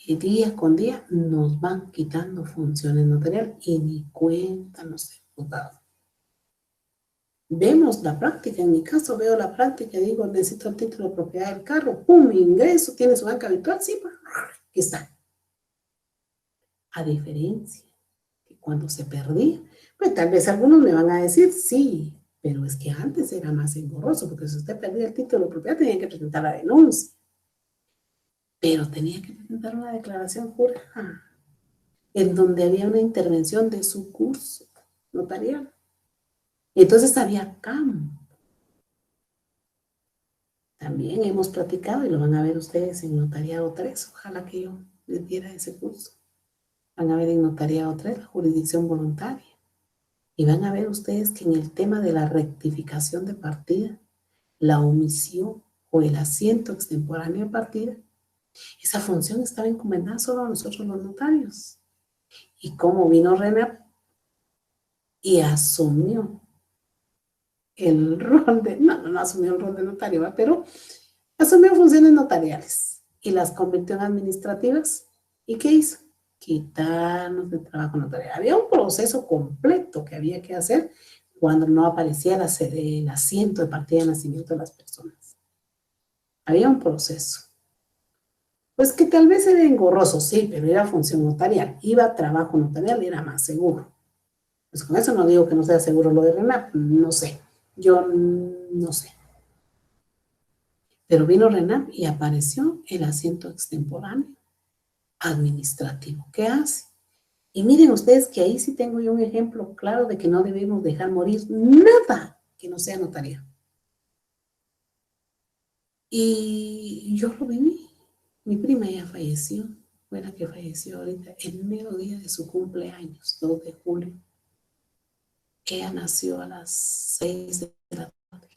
Y día con día nos van quitando funciones notariales y ni cuenta nos hemos dado. Vemos la práctica, en mi caso veo la práctica, digo, necesito el título de propiedad del carro, pum, ingreso, tiene su banca virtual, sí, aquí está. A diferencia que cuando se perdía, pues tal vez algunos me van a decir, sí, pero es que antes era más engorroso, porque si usted perdía el título de propiedad tenía que presentar la denuncia, pero tenía que presentar una declaración jurada, en donde había una intervención de su curso notarial. Y entonces había campo. También hemos platicado, y lo van a ver ustedes en Notariado 3, ojalá que yo les diera ese curso. Van a ver en Notariado 3 la jurisdicción voluntaria. Y van a ver ustedes que en el tema de la rectificación de partida, la omisión o el asiento extemporáneo de partida, esa función estaba encomendada solo a nosotros los notarios. Y como vino RENAP y asumió el rol de, no asumió el rol de notario, ¿va? Pero asumió funciones notariales y las convirtió en administrativas. ¿Y qué hizo? Quitarnos de trabajo notarial. Había un proceso completo que había que hacer cuando no aparecía el asiento de partida de nacimiento de las personas. Había un proceso. Pues que tal vez era engorroso, sí, pero era función notarial. Iba a trabajo notarial y era más seguro. Pues con eso no digo que no sea seguro lo de RENAP, no sé. Yo no sé. Pero vino RENAP y apareció el asiento extemporáneo administrativo. ¿Qué hace? Y miren ustedes que ahí sí tengo yo un ejemplo claro de que no debemos dejar morir nada que no sea notaría. Y yo lo viví. Mi prima ya falleció, fue la que falleció ahorita, el mero día de su cumpleaños, 2 de julio. Ella nació a las 6 de la tarde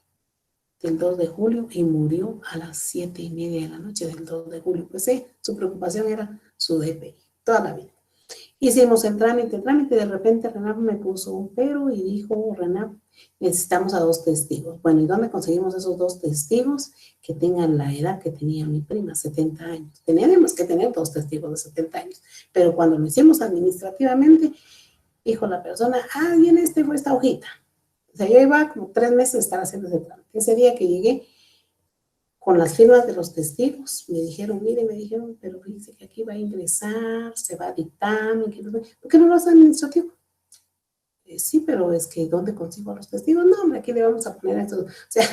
del 2 de julio y murió a las 7:30 de la noche del 2 de julio. Pues su preocupación era su DPI, toda la vida. Hicimos el trámite, de repente RENAP me puso un pero y dijo, RENAP, necesitamos a 2 testigos. Bueno, ¿y dónde conseguimos esos 2 testigos que tengan la edad que tenía mi prima, 70 años? Teníamos que tener 2 testigos de 70 años, pero cuando lo hicimos administrativamente, dijo la persona, viene fue esta hojita. O sea, yo iba como 3 meses de estar haciendo ese trámite. Ese día que llegué, con las firmas de los testigos, me dijeron, pero fíjense que aquí va a ingresar, se va a dictamen, ¿por qué no lo hace administrativo? Sí, pero es que ¿dónde consigo los testigos? No, hombre, aquí le vamos a poner esto. O sea,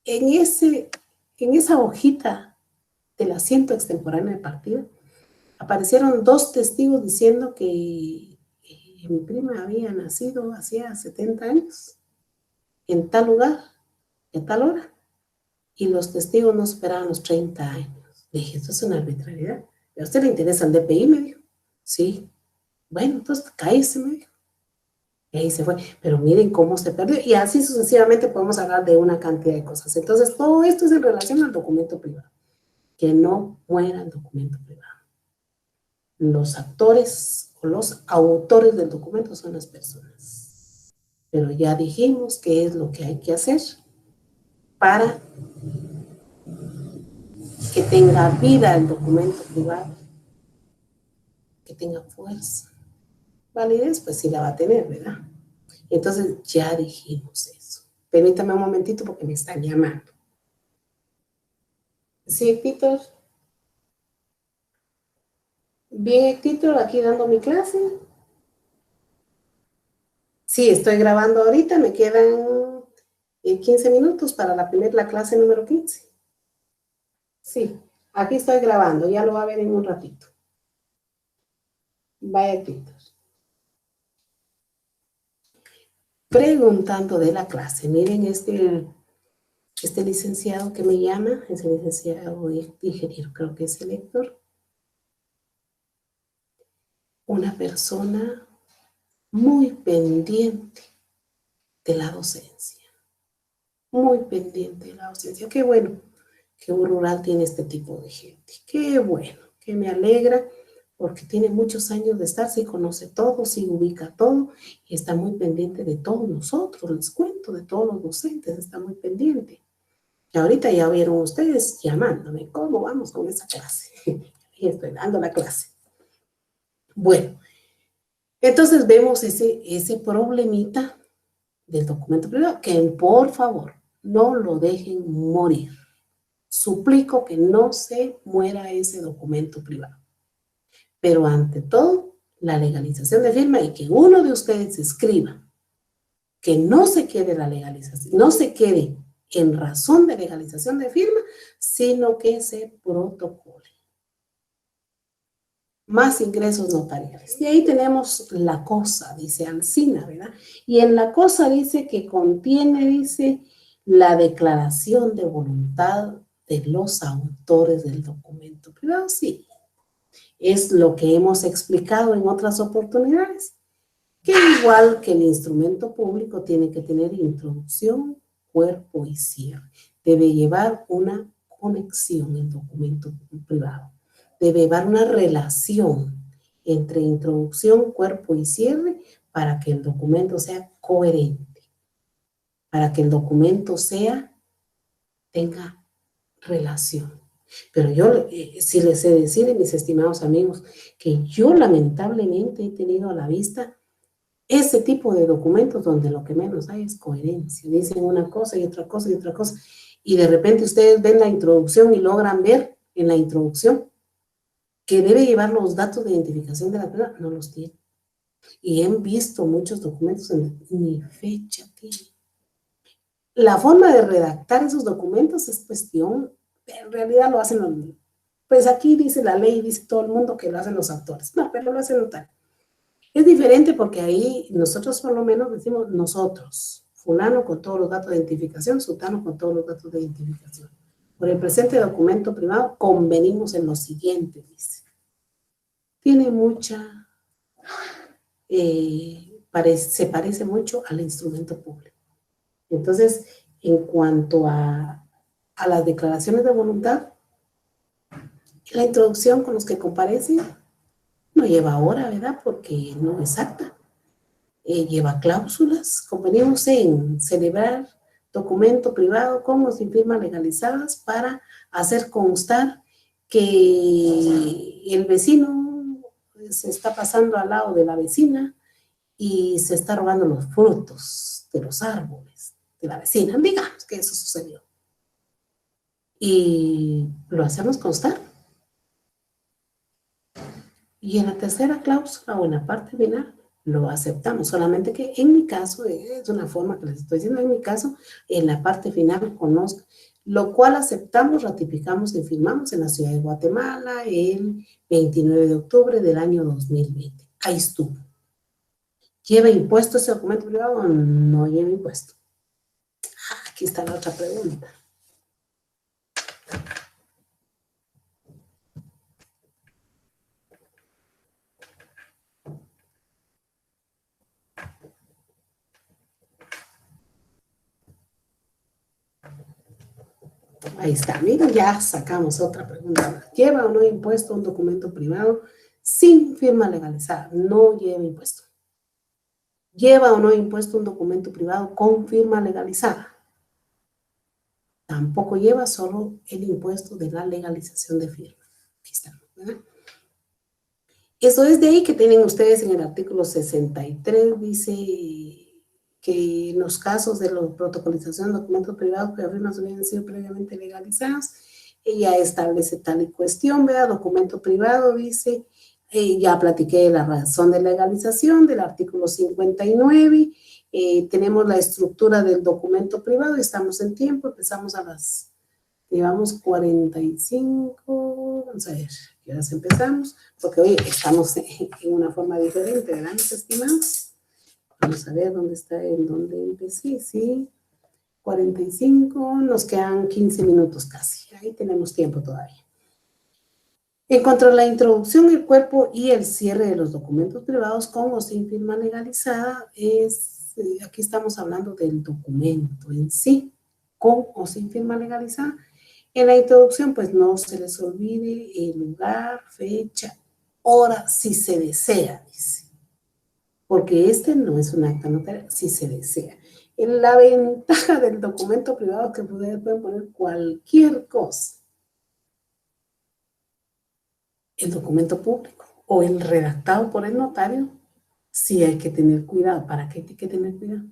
en esa hojita del asiento extemporáneo de partida, aparecieron 2 testigos diciendo que mi prima había nacido hacía 70 años, en tal lugar, en tal hora. Y los testigos no superaban los 30 años. Le dije, esto es una arbitrariedad. ¿A usted le interesa el DPI? Me dijo. Sí. Bueno, entonces cállese, me dijo. Y ahí se fue. Pero miren cómo se perdió. Y así sucesivamente podemos hablar de una cantidad de cosas. Entonces, todo esto es en relación al documento privado. Que no muera el documento privado. Los actores o los autores del documento son las personas. Pero ya dijimos qué es lo que hay que hacer para que tenga vida el documento privado, que tenga fuerza. Validez, pues sí la va a tener, ¿verdad? Entonces ya dijimos eso. Permítame un momentito porque me están llamando. Sí, Héctor. Bien, Héctor, aquí dando mi clase. Sí, estoy grabando ahorita, me quedan 15 minutos para la clase número 15. Sí, aquí estoy grabando, ya lo va a ver en un ratito. Vaya, Héctor. Preguntando de la clase, miren este licenciado que me llama, es el licenciado ingeniero, creo que es el Héctor. Una persona muy pendiente de la docencia, muy pendiente de la docencia. Qué bueno que un rural tiene este tipo de gente, qué bueno, que me alegra porque tiene muchos años de estar, sí conoce todo, sí ubica todo y está muy pendiente de todos nosotros, les cuento, de todos los docentes, está muy pendiente. Y ahorita ya vieron ustedes llamándome, ¿cómo vamos con esa clase? y estoy dando la clase. Bueno, entonces vemos ese problemita del documento privado, que por favor no lo dejen morir. Suplico que no se muera ese documento privado. Pero ante todo, la legalización de firma y que uno de ustedes escriba que no se quede la legalización, no se quede en razón de legalización de firma, sino que se protocole. Más ingresos notariales. Y ahí tenemos la cosa, dice Ancina, ¿verdad? Y en la cosa dice que contiene, dice, la declaración de voluntad de los autores del documento privado. Sí, es lo que hemos explicado en otras oportunidades, que igual que el instrumento público tiene que tener introducción, cuerpo y cierre. Debe llevar una conexión el documento privado. Debe llevar una relación entre introducción, cuerpo y cierre para que el documento sea coherente, para que el documento tenga relación. Pero yo sí les he de decir, mis estimados amigos, que yo lamentablemente he tenido a la vista ese tipo de documentos donde lo que menos hay es coherencia. Dicen una cosa y otra cosa y otra cosa. Y de repente ustedes ven la introducción y logran ver en la introducción que debe llevar los datos de identificación de la persona, no los tiene. Y he visto muchos documentos donde ni fecha tiene. La forma de redactar esos documentos es cuestión, en realidad lo hacen los, pues aquí dice la ley, dice todo el mundo que lo hacen los autores. No, pero lo hacen notar. Es diferente porque ahí nosotros por lo menos decimos nosotros, fulano con todos los datos de identificación, sultano con todos los datos de identificación. Por el presente documento privado convenimos en lo siguiente, dice. Tiene mucha, se parece mucho al instrumento público. Entonces, en cuanto a las declaraciones de voluntad, la introducción con los que comparecen no lleva hora, ¿verdad? Porque no es exacta. Lleva cláusulas. Convenimos en celebrar documento privado con o sin firmas legalizadas para hacer constar que el vecino se está pasando al lado de la vecina y se está robando los frutos de los árboles de la vecina. Digamos que eso sucedió. Y lo hacemos constar. Y en la tercera cláusula o en la parte final lo aceptamos, solamente que en mi caso, es una forma que les estoy diciendo, en mi caso, en la parte final conozco, lo cual aceptamos, ratificamos y firmamos en la ciudad de Guatemala el 29 de octubre del año 2020. Ahí estuvo. ¿Lleva impuesto ese documento privado? No lleva impuesto. Aquí está la otra pregunta. Ahí está, miren, ya sacamos otra pregunta. ¿Lleva o no impuesto un documento privado sin firma legalizada? No lleva impuesto. ¿Lleva o no impuesto un documento privado con firma legalizada? Tampoco lleva, solo el impuesto de la legalización de firma. Aquí está, ¿verdad? Eso es de ahí que tienen ustedes en el artículo 63, dice que en los casos de la protocolización de documentos privados cuyas firmas hubieran sido previamente legalizados, ella establece tal y cuestión, ¿verdad? Documento privado, dice, ya platiqué de la razón de legalización del artículo 59, tenemos la estructura del documento privado, estamos en tiempo, empezamos a las, llevamos 45, vamos a ver, ¿qué horas empezamos? Porque hoy estamos en una forma diferente, ¿verdad, mis estimados? Vamos a ver dónde está, en dónde empecé, sí, 45, nos quedan 15 minutos casi, ahí tenemos tiempo todavía. En cuanto a la introducción, el cuerpo y el cierre de los documentos privados con o sin firma legalizada, aquí estamos hablando del documento en sí, con o sin firma legalizada. En la introducción, pues no se les olvide el lugar, fecha, hora, si se desea, dice. Porque este no es un acta notaria, si se desea. La ventaja del documento privado es que ustedes pueden poner cualquier cosa. el documento público o el redactado por el notario, sí hay que tener cuidado. ¿Para qué hay que tener cuidado?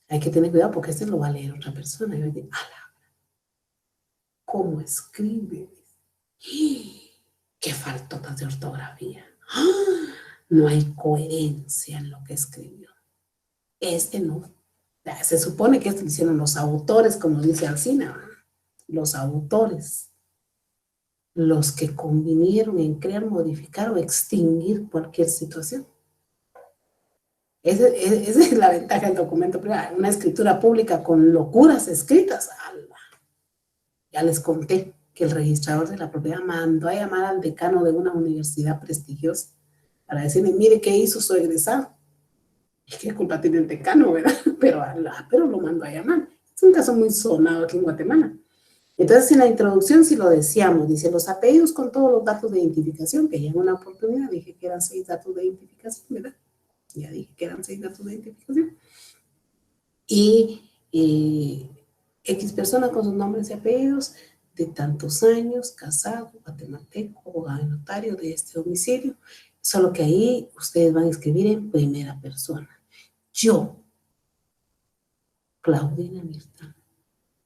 Hay que tener cuidado porque este lo va a leer otra persona y va a decir, ¡ala! ¿Cómo escribe? ¡Qué faltotas de ortografía! ¡Ah! No hay coherencia en lo que escribió. Este no. Se supone que esto lo hicieron los autores, como dice Alcina, ¿verdad? Los autores, los que convinieron en crear, modificar o extinguir cualquier situación. Esa es la ventaja del documento privado. Una escritura pública con locuras escritas. ¡Ala! Ya les conté que el registrador de la propiedad mandó a llamar al decano de una universidad prestigiosa para decirle, mire qué hizo su egresado. ¿Y qué culpa tiene el decano, verdad? Pero lo mandó a llamar. Es un caso muy sonado aquí en Guatemala. Entonces, en la introducción, si lo decíamos, dice los apellidos con todos los datos de identificación, que ya en una oportunidad dije que eran 6 datos de identificación, ¿verdad? Ya dije que eran 6 datos de identificación. Y X persona con sus nombres y apellidos, de tantos años, casado, guatemalteco, abogado y notario de este domicilio, solo que ahí ustedes van a escribir en primera persona. Yo, Claudina Mirta,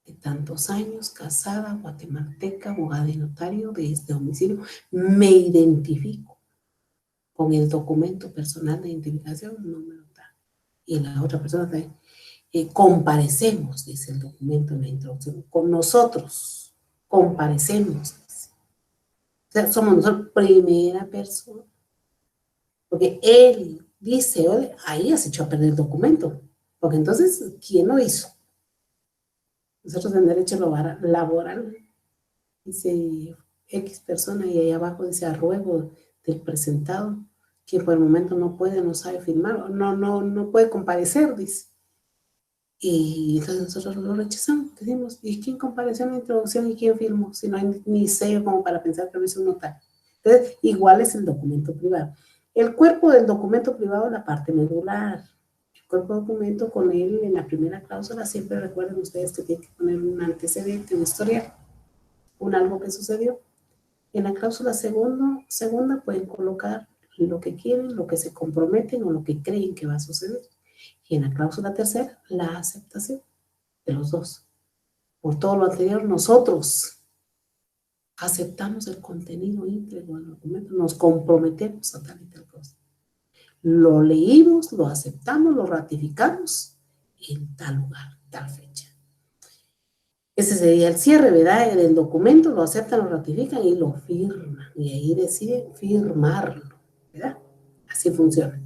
de tantos años, casada, guatemalteca, abogada y notario de este domicilio, me identifico con el documento personal de identificación, número tal. Y la otra persona también. Comparecemos, dice el documento en la introducción, con nosotros, comparecemos. O sea, somos nosotros primera persona. Porque él dice, oye, ahí has hecho a perder el documento. Porque entonces, ¿quién lo hizo? Nosotros en derecho laboral, dice X persona y ahí abajo dice a ruego del presentado, quien por el momento no puede, no sabe firmar, no puede comparecer, dice. Y entonces nosotros lo rechazamos, decimos, ¿y quién compareció en la introducción y quién firmó? Si no hay ni sello como para pensar que lo hizo un notario. Entonces, igual es el documento privado. El cuerpo del documento privado es la parte medular. El cuerpo de documento con él en la primera cláusula, siempre recuerden ustedes que tienen que poner un antecedente, un historial, un algo que sucedió. En la cláusula segunda pueden colocar lo que quieren, lo que se comprometen o lo que creen que va a suceder. Y en la cláusula tercera, la aceptación de los dos. Por todo lo anterior, nosotros aceptamos el contenido íntegro del documento, nos comprometemos a tal y tal cosa. Lo leímos, lo aceptamos, lo ratificamos en tal lugar, tal fecha. Ese sería el cierre, ¿verdad? Del documento, lo aceptan, lo ratifican y lo firman. Y ahí deciden firmarlo, ¿verdad? Así funciona.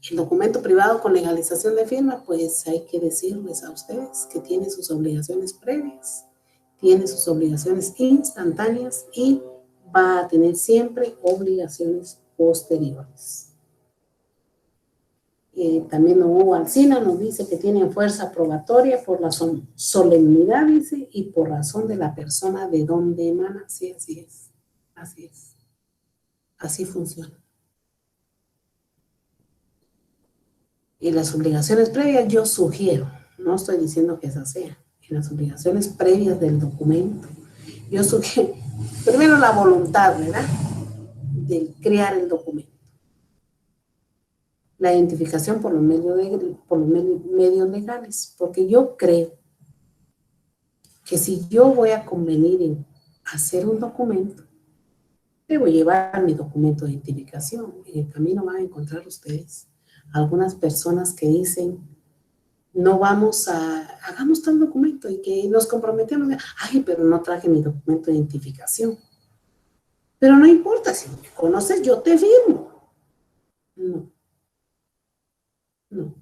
El documento privado con legalización de firma, pues hay que decirles a ustedes que tiene sus obligaciones previas, tiene sus obligaciones instantáneas y va a tener siempre obligaciones posteriores. También Hugo Alsina nos dice que tienen fuerza probatoria por la solemnidad, dice, y por razón de la persona de donde emana. Sí, así es. Así es. Así funciona. Y las obligaciones previas, yo sugiero, no estoy diciendo que esa sea, en las obligaciones previas del documento, yo sugiero, primero la voluntad, ¿verdad? De crear el documento. La identificación por los medios legales, porque yo creo que si yo voy a convenir en hacer un documento, debo llevar mi documento de identificación. En el camino van a encontrar ustedes algunas personas que dicen, no vamos hagamos tal documento y que nos comprometemos, ay, pero no traje mi documento de identificación. Pero no importa, si me conoces, yo te firmo. No, no.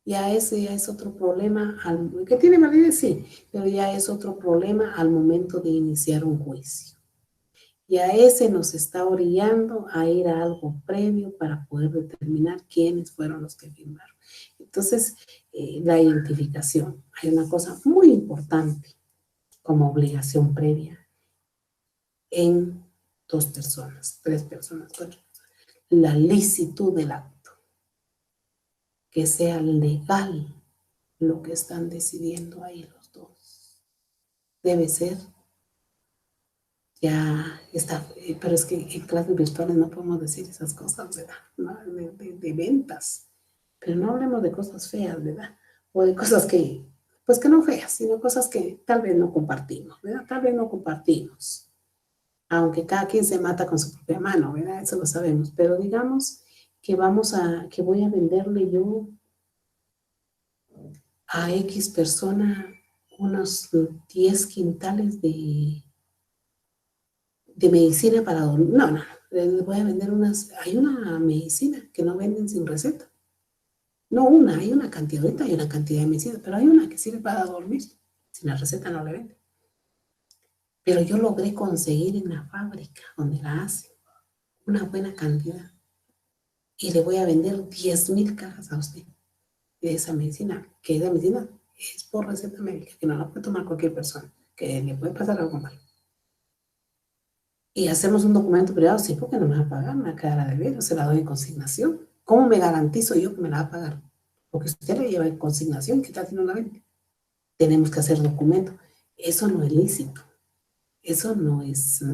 Ya ese ya es otro problema, que tiene validez, sí, pero ya es otro problema al momento de iniciar un juicio. Y a ese nos está orillando a ir a algo previo para poder determinar quiénes fueron los que firmaron. Entonces, la identificación. Hay una cosa muy importante como obligación previa en 2 personas, 3 personas, 4 personas. La licitud del acto. Que sea legal lo que están decidiendo ahí los dos. Debe ser ya está, pero es que en clases virtuales no podemos decir esas cosas, ¿verdad? ¿No? De ventas, pero no hablemos de cosas feas, ¿verdad? O de cosas que, pues que no feas, sino cosas que tal vez no compartimos, ¿verdad? Tal vez no compartimos, aunque cada quien se mata con su propia mano, ¿verdad? Eso lo sabemos, pero digamos que que voy a venderle yo a X persona unos 10 quintales de medicina para dormir. No, no, les voy a vender hay una medicina que no venden sin receta. No una, hay una cantidad, ahorita hay una cantidad de medicina, pero hay una que sirve para dormir. Sin la receta no le venden. Pero yo logré conseguir en la fábrica donde la hacen una buena cantidad. Y le voy a vender 10,000 cajas a usted de esa medicina, que esa medicina es por receta médica, que no la puede tomar cualquier persona, que le puede pasar algo malo. Y hacemos un documento privado, sí, porque no me va a pagar, me va a quedar a deber, o se la doy en consignación. ¿Cómo me garantizo yo que me la va a pagar? Porque usted la lleva en consignación, ¿qué tal si no la vende? Tenemos que hacer documento. Eso no es lícito. Eso no es,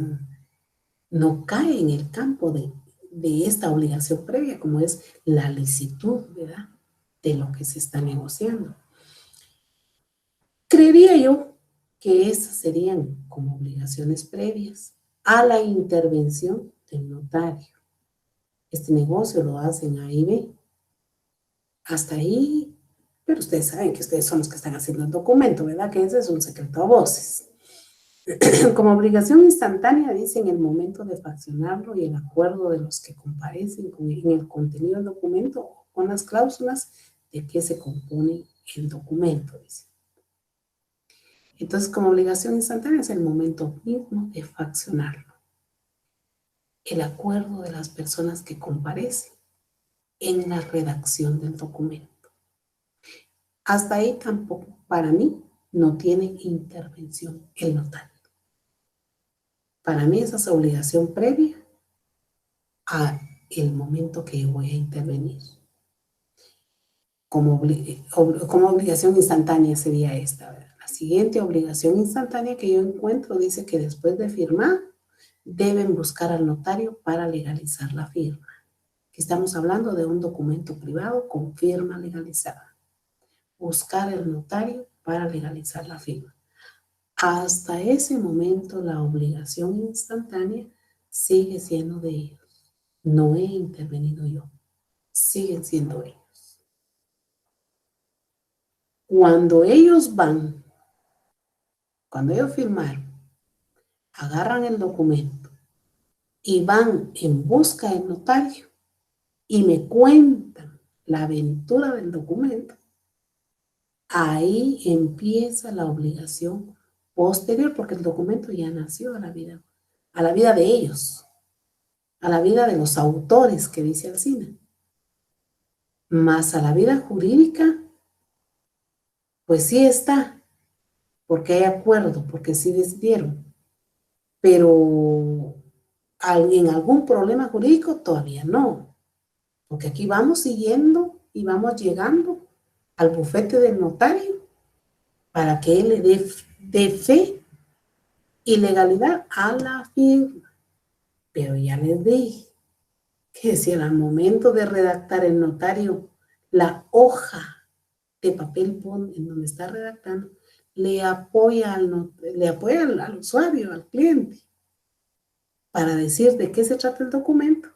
no cae en el campo de esta obligación previa, como es la licitud, ¿verdad? De lo que se está negociando. Creería yo que esas serían como obligaciones previas a la intervención del notario. Este negocio lo hacen A y B. Hasta ahí, pero ustedes saben que ustedes son los que están haciendo el documento, ¿verdad? Que ese es un secreto a voces. Como obligación instantánea, dice en el momento de fraccionarlo y el acuerdo de los que comparecen en el contenido del documento con las cláusulas de que se compone el documento, dice. Entonces, como obligación instantánea es el momento mismo de fraccionarlo. El acuerdo de las personas que comparecen en la redacción del documento. Hasta ahí tampoco, para mí, no tiene intervención el notario. Para mí esa es obligación previa a el momento que yo voy a intervenir. Como obligación instantánea sería esta, ¿verdad? La siguiente obligación instantánea que yo encuentro dice que después de firmar, deben buscar al notario para legalizar la firma. Aquí estamos hablando de un documento privado con firma legalizada. Buscar el notario para legalizar la firma. Hasta ese momento la obligación instantánea sigue siendo de ellos. No he intervenido yo. Siguen siendo ellos. Cuando ellos cuando ellos firmaron, agarran el documento y van en busca del notario y me cuentan la aventura del documento, ahí empieza la obligación posterior, porque el documento ya nació a la vida de ellos, a la vida de los autores que dice Alsina, más a la vida jurídica, pues sí está, porque hay acuerdo, porque sí decidieron, pero en algún problema jurídico todavía no, porque aquí vamos siguiendo y vamos llegando al bufete del notario para que él le dé fe y legalidad a la firma. Pero ya les dije que si al momento de redactar el notario la hoja de papel bond en donde está redactando, le apoya al usuario, al cliente, para decir de qué se trata el documento,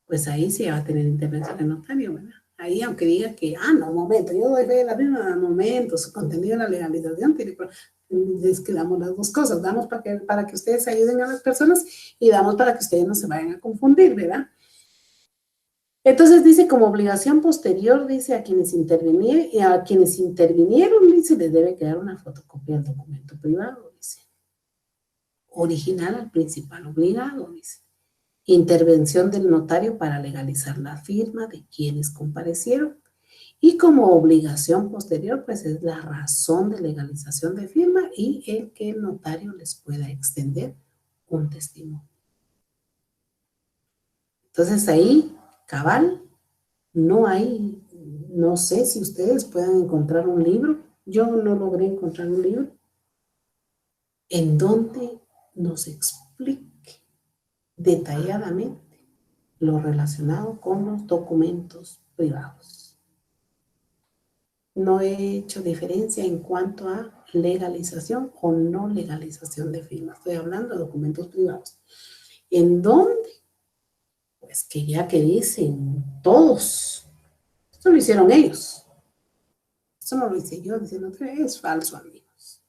pues ahí sí va a tener intervención el notario, ¿verdad? Ahí, aunque diga que, no, un momento, yo doy fe de la firma, momento, su contenido de la legalización, es que damos las dos cosas, damos para que ustedes ayuden a las personas y damos para que ustedes no se vayan a confundir, ¿verdad? Entonces dice, como obligación posterior, dice, a quienes intervinieron, dice, les debe quedar una fotocopia del documento privado, dice. Original al principal obligado, dice. Intervención del notario para legalizar la firma de quienes comparecieron. Y como obligación posterior, pues es la razón de legalización de firma y el que el notario les pueda extender un testimonio. Entonces ahí, cabal, no sé si ustedes puedan encontrar un libro. Yo no logré encontrar un libro en donde nos explique explique detalladamente lo relacionado con los documentos privados. No he hecho diferencia en cuanto a legalización o no legalización de firmas. Estoy hablando de documentos privados. ¿En dónde? Pues que ya que dicen todos. Esto lo hicieron ellos. Esto no lo hice yo diciendo que es falso, amigos.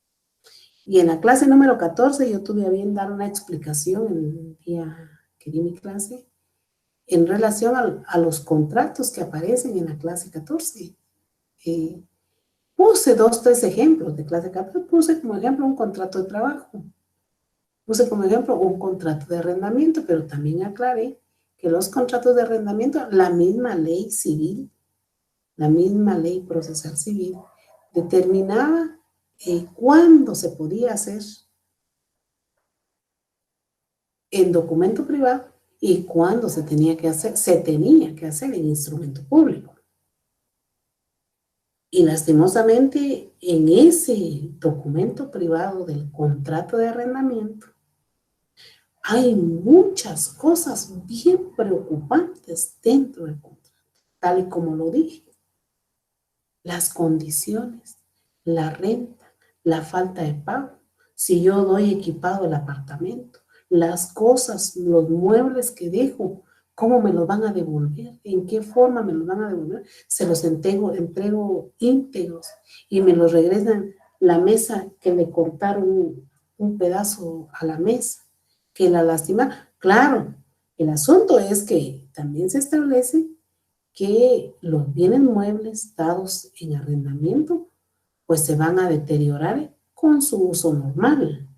Y en la clase número 14 yo tuve a bien dar una explicación el día que di mi clase en relación a los contratos que aparecen en la clase 14. Puse 2, 3 ejemplos de clase 14. Puse como ejemplo un contrato de trabajo. Puse como ejemplo un contrato de arrendamiento, pero también aclaré que los contratos de arrendamiento, la misma ley civil, la misma ley procesal civil, determinaba cuándo se podía hacer en documento privado y cuándo se tenía que hacer en instrumento público. Y lastimosamente en ese documento privado del contrato de arrendamiento hay muchas cosas bien preocupantes dentro del contrato, tal y como lo dije. Las condiciones, la renta, la falta de pago, si yo doy equipado el apartamento, las cosas, los muebles que dejo, cómo me los van a devolver, en qué forma me los van a devolver, se los entrego íntegros y me los regresan la mesa que le cortaron un pedazo a la mesa, que la lastima. Claro, el asunto es que también se establece que los bienes muebles dados en arrendamiento pues se van a deteriorar con su uso normal.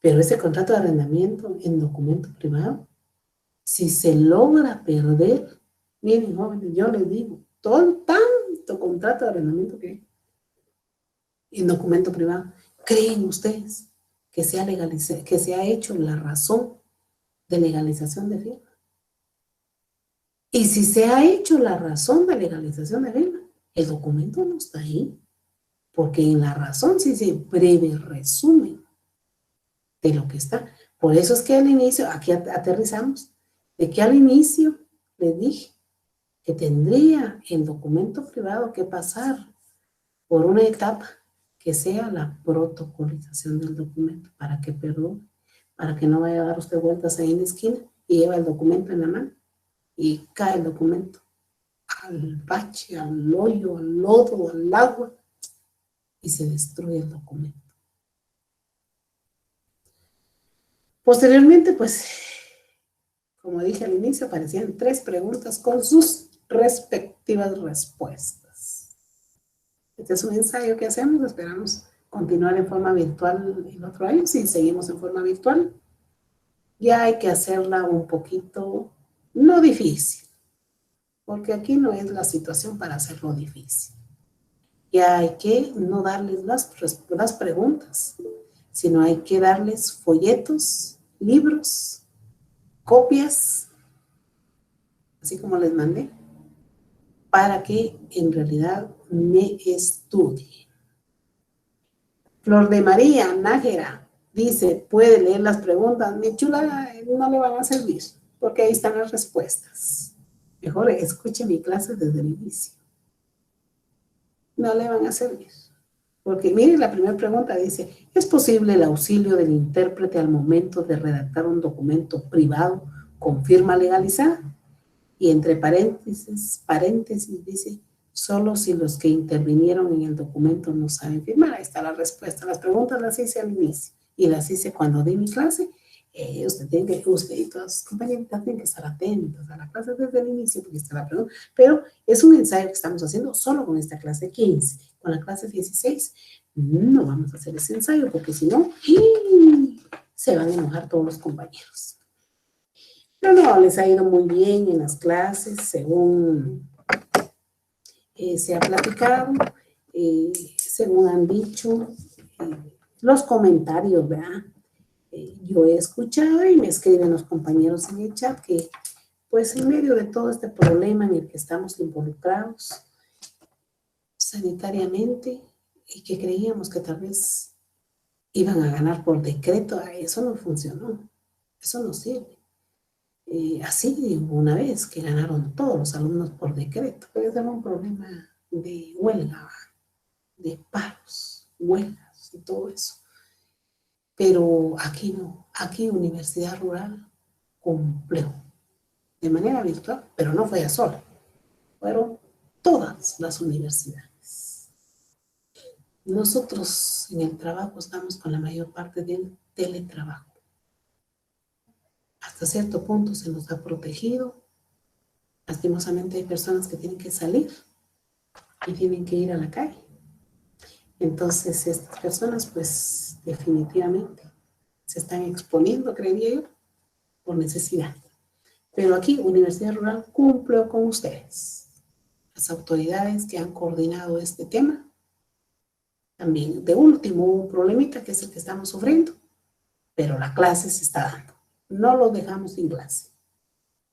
Pero ese contrato de arrendamiento en documento privado, si se logra perder, miren jóvenes, yo les digo, todo tanto contrato de arrendamiento que hay en documento privado, ¿creen ustedes que se ha hecho la razón de legalización de firma? Y si se ha hecho la razón de legalización de firma, el documento no está ahí, porque en la razón sí se breve resumen de lo que está. Por eso es que al inicio, aquí aterrizamos, de que al inicio les dije que tendría el documento privado que pasar por una etapa que sea la protocolización del documento, para que perdone, para que no vaya a dar usted vueltas ahí en la esquina y lleva el documento en la mano y cae el documento al bache, al hoyo, al lodo, al agua y se destruye el documento. Posteriormente, pues, como dije al inicio, aparecían 3 preguntas con sus respectivas respuestas. Este es un ensayo que hacemos, esperamos continuar en forma virtual el otro año. Si seguimos en forma virtual, ya hay que hacerla un poquito, no difícil, porque aquí no es la situación para hacerlo difícil. Ya hay que no darles las preguntas, sino hay que darles folletos, libros, copias, así como les mandé, para que en realidad me estudie. Flor de María Nájera dice, puede leer las preguntas. Mi chula, no le van a servir, porque ahí están las respuestas. Mejor escuche mi clase desde el inicio. No le van a servir. Porque mire, la primera pregunta dice, ¿es posible el auxilio del intérprete al momento de redactar un documento privado con firma legalizada? Y entre paréntesis dice, solo si los que intervinieron en el documento no saben firmar. Ahí está la respuesta. Las preguntas las hice al inicio y las hice cuando di mi clase. Usted y todas sus compañeritas tienen que estar atentos a la clase desde el inicio porque está la pregunta. Pero es un ensayo que estamos haciendo solo con esta clase 15. Con la clase 16 no vamos a hacer ese ensayo porque si no, se van a enojar todos los compañeros. Pero no, les ha ido muy bien en las clases, según se ha platicado, según han dicho los comentarios, ¿verdad? Yo he escuchado y me escriben los compañeros en el chat que, pues, en medio de todo este problema en el que estamos involucrados sanitariamente y que creíamos que tal vez iban a ganar por decreto. Eso no funcionó, eso no sirve. Así hubo una vez que ganaron todos los alumnos por decreto, pero ese era un problema de huelga, de paros, huelgas y todo eso. Pero aquí no, aquí Universidad Rural cumplió de manera virtual, pero no fue ella sola, fueron todas las universidades. Nosotros en el trabajo estamos con la mayor parte del teletrabajo. Hasta cierto punto se nos ha protegido. Lastimosamente hay personas que tienen que salir y tienen que ir a la calle. Entonces estas personas pues definitivamente se están exponiendo, creería yo, por necesidad. Pero aquí Universidad Rural cumplió con ustedes. Las autoridades que han coordinado este tema. También, de último, un problemita que es el que estamos sufriendo, pero la clase se está dando. No lo dejamos sin clase.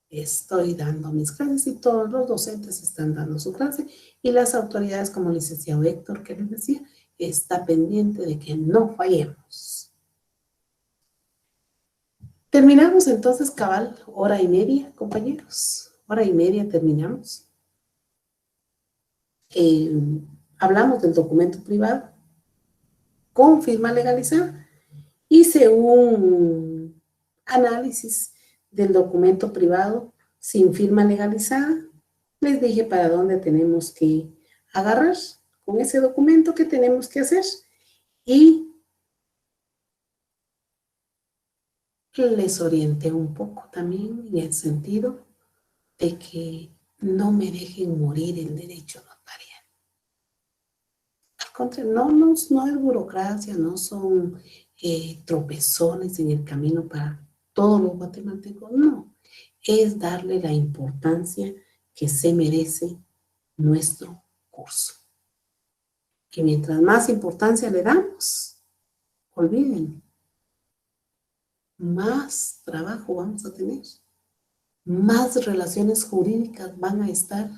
Estoy dando mis clases y todos los docentes están dando su clase y las autoridades, como el licenciado Héctor, que les decía, está pendiente de que no fallemos. Terminamos entonces, cabal, 1:30, compañeros. 1:30 terminamos. Hablamos del documento privado con firma legalizada. Hice un análisis del documento privado sin firma legalizada. Les dije para dónde tenemos que agarrar con ese documento, qué tenemos que hacer. Y les orienté un poco también en el sentido de que no me dejen morir el derecho notarial. Al contrario, no es burocracia, no son tropezones en el camino para todos los guatemaltecos, no. Es darle la importancia que se merece nuestro curso. Que mientras más importancia le damos, olviden, más trabajo vamos a tener, más relaciones jurídicas van a estar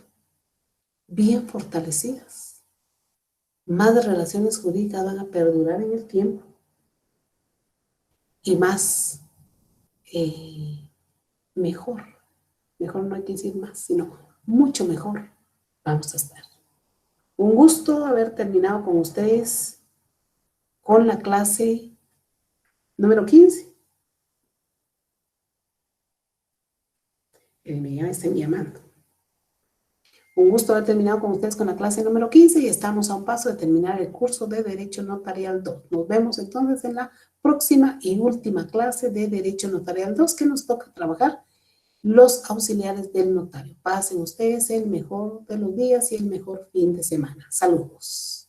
bien fortalecidas, más relaciones jurídicas van a perdurar en el tiempo y más mejor no hay que decir más, sino mucho mejor vamos a estar. Un gusto haber terminado con ustedes con la clase número 15. Me están llamando. Un gusto haber terminado con ustedes con la clase número 15 y estamos a un paso de terminar el curso de Derecho Notarial 2. Nos vemos entonces en la próxima y última clase de Derecho Notarial 2 que nos toca trabajar los auxiliares del notario. Pasen ustedes el mejor de los días y el mejor fin de semana. Saludos.